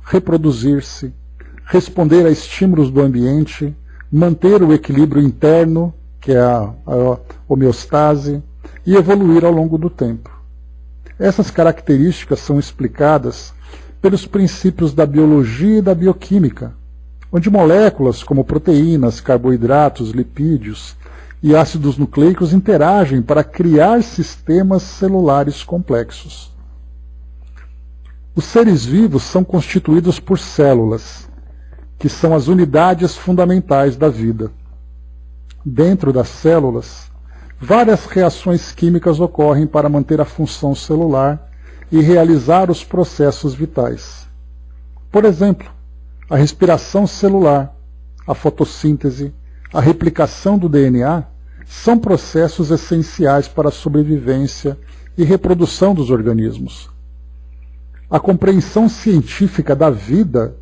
reproduzir-se, responder a estímulos do ambiente, manter o equilíbrio interno, que é a homeostase, e evoluir ao longo do tempo. Essas características são explicadas pelos princípios da biologia e da bioquímica, onde moléculas como proteínas, carboidratos, lipídios e ácidos nucleicos interagem para criar sistemas celulares complexos. Os seres vivos são constituídos por células, que são as unidades fundamentais da vida. Dentro das células, várias reações químicas ocorrem para manter a função celular e realizar os processos vitais. Por exemplo, a respiração celular, a fotossíntese, a replicação do DNA são processos essenciais para a sobrevivência e reprodução dos organismos. A compreensão científica da vida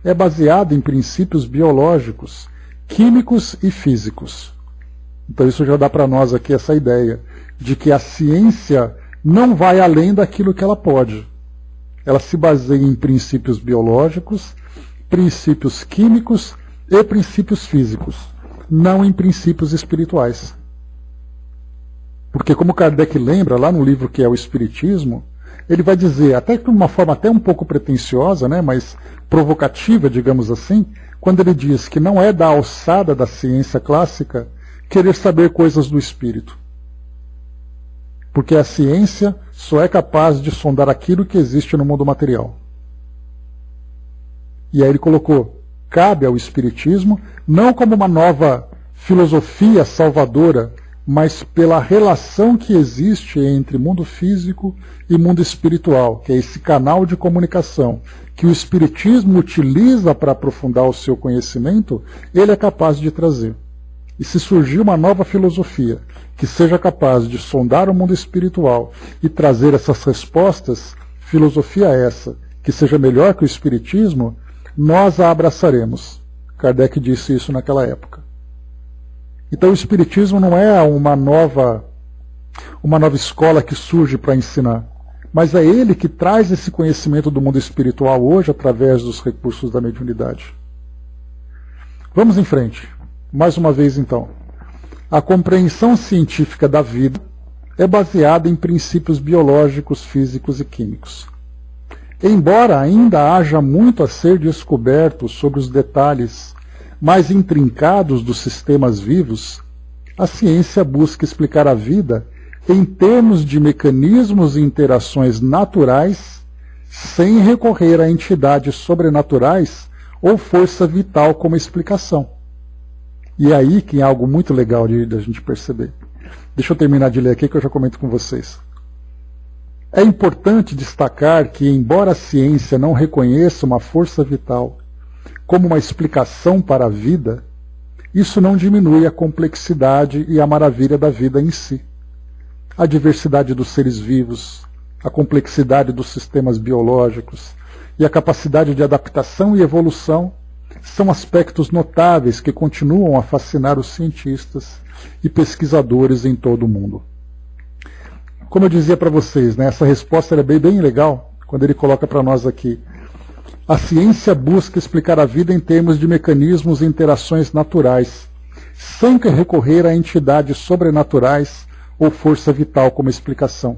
é baseada em princípios biológicos, químicos e físicos. Então isso já dá para nós aqui essa ideia de que a ciência não vai além daquilo que ela pode. Ela se baseia em princípios biológicos, princípios químicos e princípios físicos, não em princípios espirituais. Porque, como Kardec lembra lá no livro que é o Espiritismo, ele vai dizer, até de uma forma até um pouco pretensiosa, né, mas provocativa, digamos assim, quando ele diz que não é da alçada da ciência clássica querer saber coisas do espírito. Porque a ciência só é capaz de sondar aquilo que existe no mundo material. E aí ele colocou, cabe ao Espiritismo, não como uma nova filosofia salvadora, mas pela relação que existe entre mundo físico e mundo espiritual, que é esse canal de comunicação que o Espiritismo utiliza para aprofundar o seu conhecimento, ele é capaz de trazer. E se surgir uma nova filosofia que seja capaz de sondar o mundo espiritual e trazer essas respostas, filosofia essa, que seja melhor que o Espiritismo, nós a abraçaremos. Kardec disse isso naquela época. Então o Espiritismo não é uma nova escola que surge para ensinar, mas é ele que traz esse conhecimento do mundo espiritual hoje através dos recursos da mediunidade. Vamos em frente. Mais uma vez então. A compreensão científica da vida é baseada em princípios biológicos, físicos e químicos. Embora ainda haja muito a ser descoberto sobre os detalhes mais intrincados dos sistemas vivos, a ciência busca explicar a vida em termos de mecanismos e interações naturais, sem recorrer a entidades sobrenaturais ou força vital como explicação. E é aí que é algo muito legal da gente perceber. Deixa eu terminar de ler aqui que eu já comento com vocês. É importante destacar que, embora a ciência não reconheça uma força vital como uma explicação para a vida, isso não diminui a complexidade e a maravilha da vida em si. A diversidade dos seres vivos, a complexidade dos sistemas biológicos e a capacidade de adaptação e evolução são aspectos notáveis que continuam a fascinar os cientistas e pesquisadores em todo o mundo. Como eu dizia para vocês, né, essa resposta é bem legal, quando ele coloca para nós aqui. A ciência busca explicar a vida em termos de mecanismos e interações naturais, sem recorrer a entidades sobrenaturais ou força vital como explicação.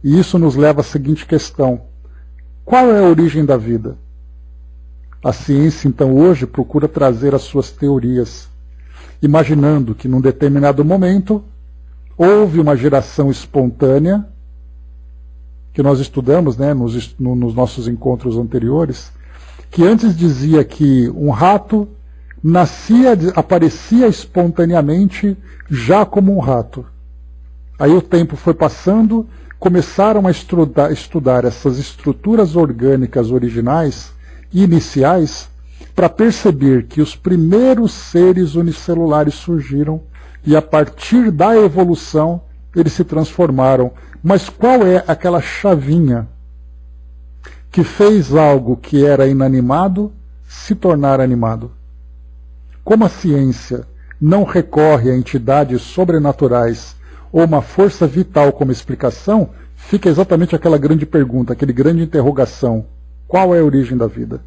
E isso nos leva à seguinte questão: qual é a origem da vida? A ciência, então, hoje procura trazer as suas teorias, imaginando que, num determinado momento, houve uma geração espontânea, que nós estudamos, né, nos nossos encontros anteriores, que antes dizia que um rato aparecia espontaneamente já como um rato. Aí o tempo foi passando, começaram a estudar essas estruturas orgânicas originais e iniciais para perceber que os primeiros seres unicelulares surgiram e a partir da evolução eles se transformaram. Mas qual é aquela chavinha que fez algo que era inanimado se tornar animado? Como a ciência não recorre a entidades sobrenaturais ou uma força vital como explicação, fica exatamente aquela grande pergunta, aquele grande interrogação: qual é a origem da vida?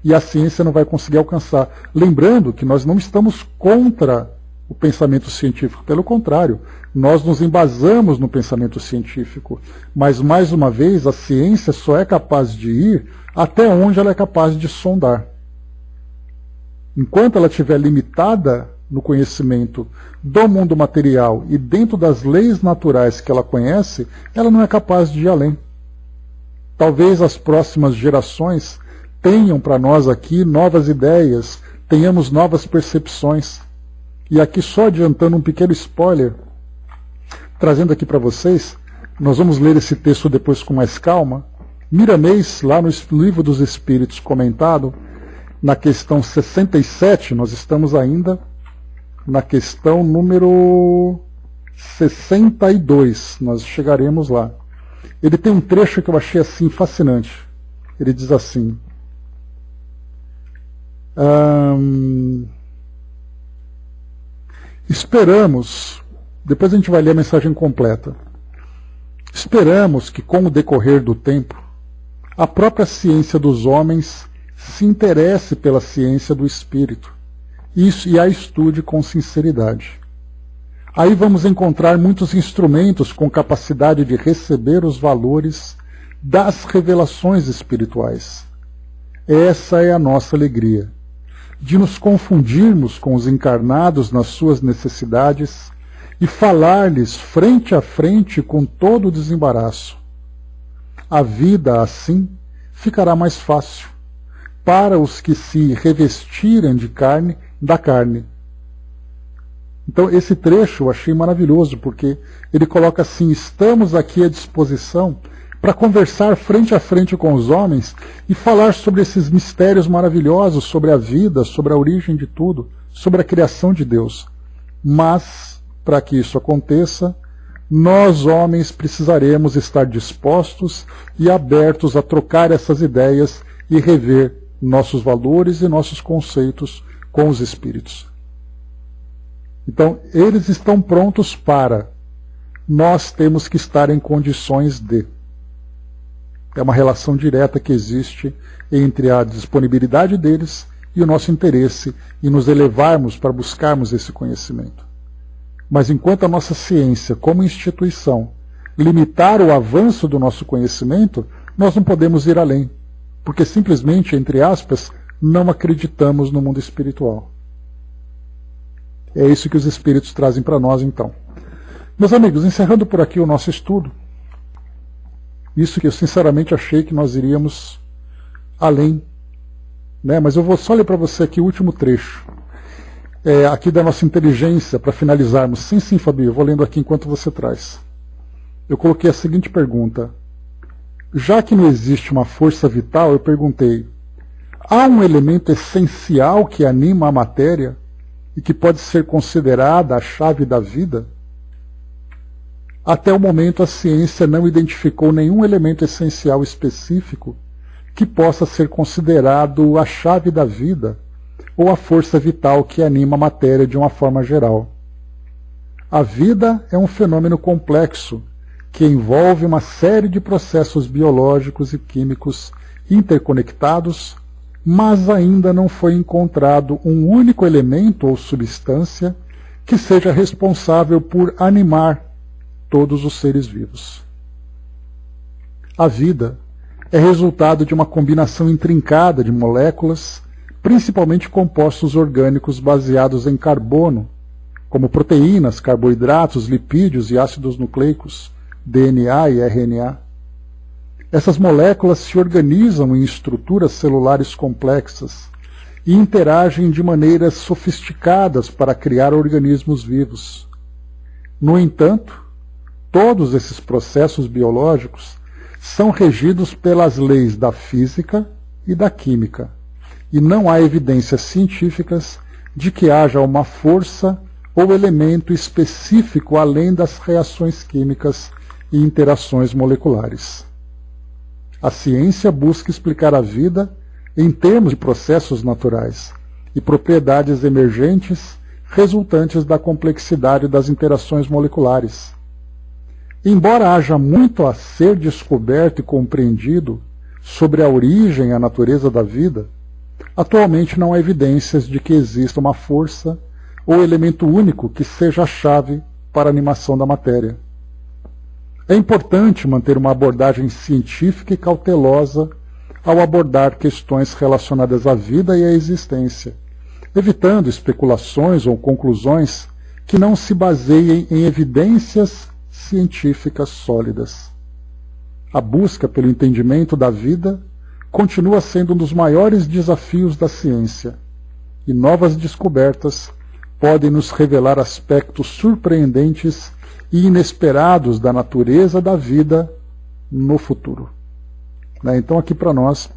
E a ciência não vai conseguir alcançar. Lembrando que nós não estamos contra o pensamento científico, pelo contrário, nós nos embasamos no pensamento científico, mas mais uma vez a ciência só é capaz de ir até onde ela é capaz de sondar. Enquanto ela estiver limitada no conhecimento do mundo material e dentro das leis naturais que ela conhece, ela não é capaz de ir além. Talvez as próximas gerações tenham para nós aqui novas ideias, tenhamos novas percepções. E aqui só adiantando um pequeno spoiler, trazendo aqui para vocês, Nós vamos ler esse texto depois com mais calma. Miramês, lá no Livro dos Espíritos comentado, na questão 67, nós estamos ainda na questão número 62, nós chegaremos lá. Ele tem um trecho que eu achei assim fascinante. Ele diz assim: esperamos, depois a gente vai ler a mensagem completa, esperamos que com o decorrer do tempo, a própria ciência dos homens se interesse pela ciência do espírito e a estude com sinceridade. Aí vamos encontrar muitos instrumentos com capacidade de receber os valores das revelações espirituais. Essa é a nossa alegria, de nos confundirmos com os encarnados nas suas necessidades e falar-lhes frente a frente com todo o desembaraço. A vida, assim, ficará mais fácil para os que se revestirem da carne. Então esse trecho eu achei maravilhoso, porque ele coloca assim: estamos aqui à disposição para conversar frente a frente com os homens e falar sobre esses mistérios maravilhosos, sobre a vida, sobre a origem de tudo, sobre a criação de Deus. Mas, para que isso aconteça, nós homens precisaremos estar dispostos e abertos a trocar essas ideias e rever nossos valores e nossos conceitos com os espíritos. Então, eles estão prontos para. Nós temos que estar em condições de. É uma relação direta que existe entre a disponibilidade deles e o nosso interesse em nos elevarmos para buscarmos esse conhecimento. Mas enquanto a nossa ciência, como instituição, limitar o avanço do nosso conhecimento, nós não podemos ir além, porque simplesmente, entre aspas, não acreditamos no mundo espiritual. É isso que os espíritos trazem para nós, então. Meus amigos, encerrando por aqui o nosso estudo, isso que eu sinceramente achei que nós iríamos além, né? Mas eu vou só ler para você aqui o último trecho, aqui da nossa inteligência, para finalizarmos. Sim, Fabio, eu vou lendo aqui enquanto você traz. Eu coloquei a seguinte pergunta: já que não existe uma força vital, eu perguntei, há um elemento essencial que anima a matéria e que pode ser considerada a chave da vida? Até o momento a ciência não identificou nenhum elemento essencial específico que possa ser considerado a chave da vida ou a força vital que anima a matéria de uma forma geral. A vida é um fenômeno complexo que envolve uma série de processos biológicos e químicos interconectados, mas ainda não foi encontrado um único elemento ou substância que seja responsável por animar todos os seres vivos. A vida é resultado de uma combinação intrincada de moléculas, principalmente compostos orgânicos baseados em carbono, como proteínas, carboidratos, lipídios e ácidos nucleicos, DNA e RNA. Essas moléculas se organizam em estruturas celulares complexas e interagem de maneiras sofisticadas para criar organismos vivos. No entanto, todos esses processos biológicos são regidos pelas leis da física e da química, e não há evidências científicas de que haja uma força ou elemento específico além das reações químicas e interações moleculares. A ciência busca explicar a vida em termos de processos naturais e propriedades emergentes resultantes da complexidade das interações moleculares. Embora haja muito a ser descoberto e compreendido sobre a origem e a natureza da vida, atualmente não há evidências de que exista uma força ou elemento único que seja a chave para a animação da matéria. É importante manter uma abordagem científica e cautelosa ao abordar questões relacionadas à vida e à existência, evitando especulações ou conclusões que não se baseiem em evidências científicas sólidas. A busca pelo entendimento da vida continua sendo um dos maiores desafios da ciência, e novas descobertas podem nos revelar aspectos surpreendentes e inesperados da natureza da vida no futuro. Né? Então aqui para nós,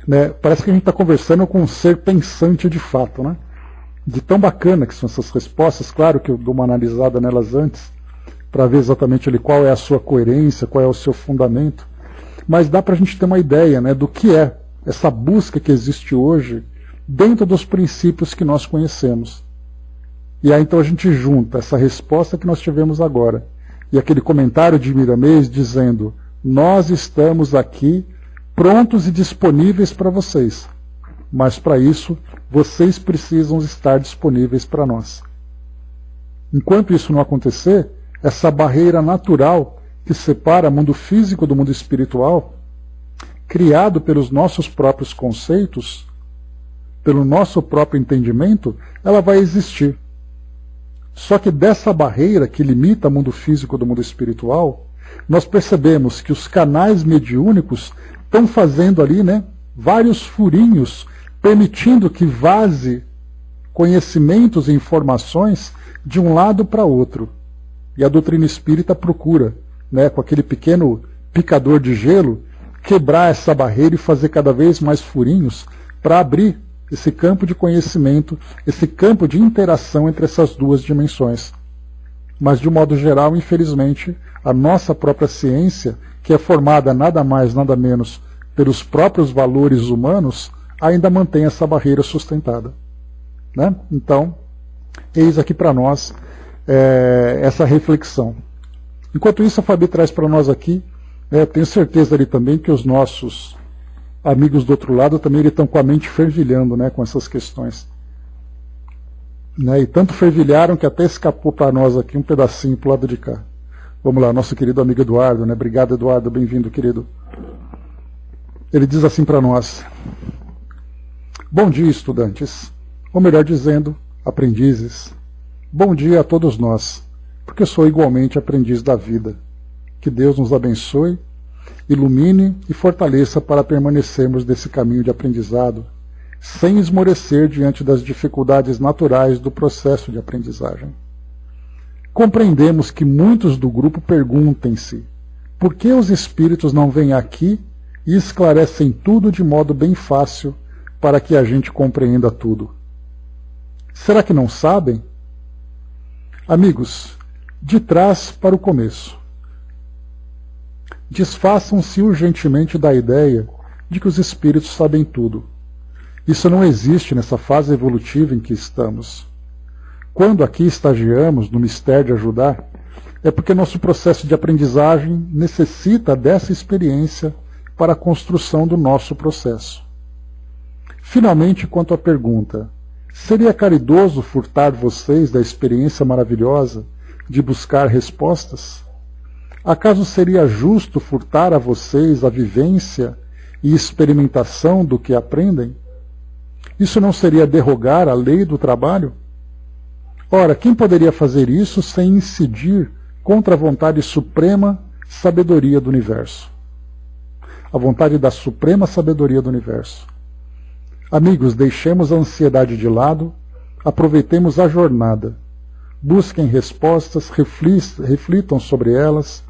né, parece que a gente está conversando com um ser pensante de fato, né? De tão bacana que são essas respostas. Claro que eu dou uma analisada nelas antes, para ver exatamente ali qual é a sua coerência, qual é o seu fundamento, mas dá para a gente ter uma ideia, né, do que é essa busca que existe hoje dentro dos princípios que nós conhecemos. E aí então a gente junta essa resposta que nós tivemos agora e aquele comentário de Miramês dizendo: nós estamos aqui prontos e disponíveis para vocês, mas para isso vocês precisam estar disponíveis para nós. Enquanto isso não acontecer, essa barreira natural que separa o mundo físico do mundo espiritual, criado pelos nossos próprios conceitos, pelo nosso próprio entendimento, ela vai existir. Só que dessa barreira que limita o mundo físico do mundo espiritual, nós percebemos que os canais mediúnicos estão fazendo ali, né, vários furinhos, permitindo que vaze conhecimentos e informações de um lado para outro. E a doutrina espírita procura, né, com aquele pequeno picador de gelo, quebrar essa barreira e fazer cada vez mais furinhos para abrir esse campo de conhecimento, esse campo de interação entre essas duas dimensões. Mas, de um modo geral, infelizmente, a nossa própria ciência, que é formada nada mais, nada menos pelos próprios valores humanos, ainda mantém essa barreira sustentada. Né? Então, eis aqui para nós essa reflexão. Enquanto isso, a Fabi traz para nós aqui, tenho certeza ali também que os nossos amigos do outro lado também estão com a mente fervilhando, né, com essas questões. Né, e tanto fervilharam que até escapou para nós aqui um pedacinho para o lado de cá. Vamos lá, nosso querido amigo Eduardo. Né? Obrigado, Eduardo, bem-vindo, querido. Ele diz assim para nós: bom dia, estudantes, ou melhor dizendo, aprendizes. Bom dia a todos nós, porque sou igualmente aprendiz da vida. Que Deus nos abençoe, ilumine e fortaleça para permanecermos nesse caminho de aprendizado, sem esmorecer diante das dificuldades naturais do processo de aprendizagem. Compreendemos que muitos do grupo perguntem-se: por que os espíritos não vêm aqui e esclarecem tudo de modo bem fácil para que a gente compreenda tudo? Será que não sabem? Amigos, de trás para o começo. Desfaçam-se urgentemente da ideia de que os espíritos sabem tudo. Isso não existe nessa fase evolutiva em que estamos. Quando aqui estagiamos no mistério de ajudar, é porque nosso processo de aprendizagem necessita dessa experiência para a construção do nosso processo. Finalmente, quanto à pergunta: seria caridoso furtar vocês da experiência maravilhosa de buscar respostas? Acaso seria justo furtar a vocês a vivência e experimentação do que aprendem? Isso não seria derrogar a lei do trabalho? Ora, quem poderia fazer isso sem incidir contra a vontade suprema sabedoria do universo? A vontade da suprema sabedoria do universo. Amigos, deixemos a ansiedade de lado, aproveitemos a jornada. Busquem respostas, reflitam sobre elas,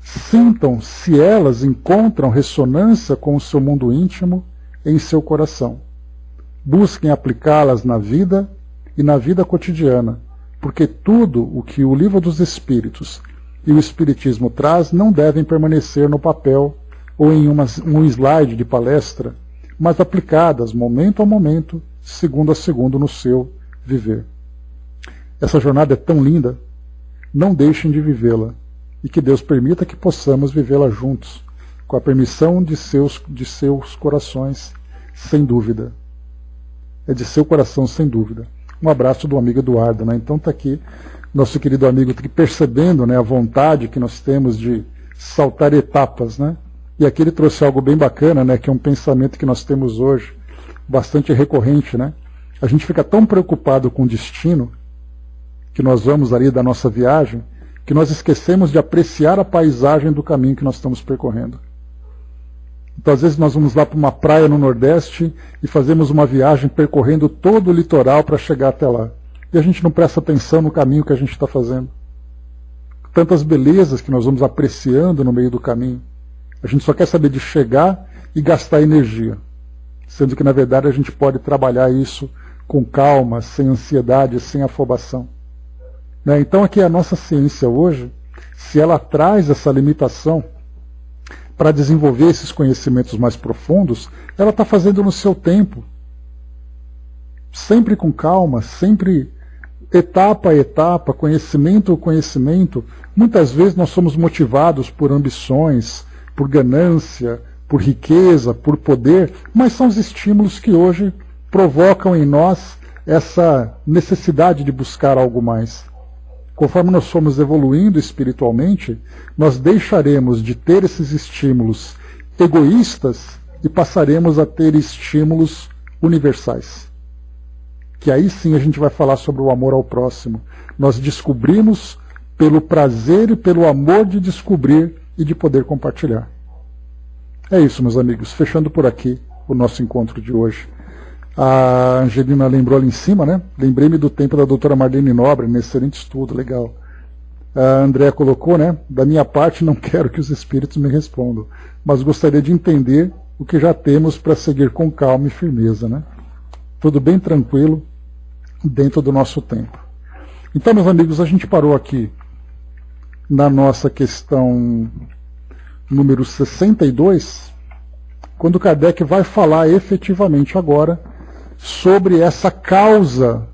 sintam se elas encontram ressonância com o seu mundo íntimo em seu coração. Busquem aplicá-las na vida e na vida cotidiana, porque tudo o que o Livro dos Espíritos e o Espiritismo traz não devem permanecer no papel ou em um slide de palestra, mas aplicadas momento a momento, segundo a segundo no seu viver. Essa jornada é tão linda, não deixem de vivê-la, e que Deus permita que possamos vivê-la juntos, com a permissão de seus corações, sem dúvida. É de seu coração, sem dúvida. Um abraço do amigo Eduardo. Né? Então está aqui, nosso querido amigo, está aqui percebendo, né, a vontade que nós temos de saltar etapas, né? E aqui ele trouxe algo bem bacana, né, que é um pensamento que nós temos hoje, bastante recorrente. Né? A gente fica tão preocupado com o destino, que nós vamos ali da nossa viagem, que nós esquecemos de apreciar a paisagem do caminho que nós estamos percorrendo. Então, às vezes, nós vamos lá para uma praia no Nordeste e fazemos uma viagem percorrendo todo o litoral para chegar até lá. E a gente não presta atenção no caminho que a gente está fazendo. tantas belezas que nós vamos apreciando no meio do caminho. A gente só quer saber de chegar e gastar energia, sendo que na verdade a gente pode trabalhar isso com calma, sem ansiedade, sem afobação. Né? Então aqui a nossa ciência hoje, se ela traz essa limitação para desenvolver esses conhecimentos mais profundos, ela está fazendo no seu tempo, sempre com calma, sempre etapa a etapa, conhecimento a conhecimento. Muitas vezes nós somos motivados por ambições, por ganância, por riqueza, por poder, mas são os estímulos que hoje provocam em nós essa necessidade de buscar algo mais. Conforme nós formos evoluindo espiritualmente, nós deixaremos de ter esses estímulos egoístas e passaremos a ter estímulos universais. Que aí sim a gente vai falar sobre o amor ao próximo. Nós descobrimos pelo prazer e pelo amor de descobrir e de poder compartilhar. É isso, meus amigos. Fechando por aqui o nosso encontro de hoje. A Angelina lembrou ali em cima, né? Lembrei-me do tempo da doutora Marlene Nobre, nesse excelente estudo, legal. A Andréa colocou, né? Da minha parte, não quero que os espíritos me respondam, mas gostaria de entender o que já temos para seguir com calma e firmeza, né? Tudo bem tranquilo, dentro do nosso tempo. Então, meus amigos, a gente parou aqui na nossa questão número 62, quando Kardec vai falar efetivamente agora sobre essa causa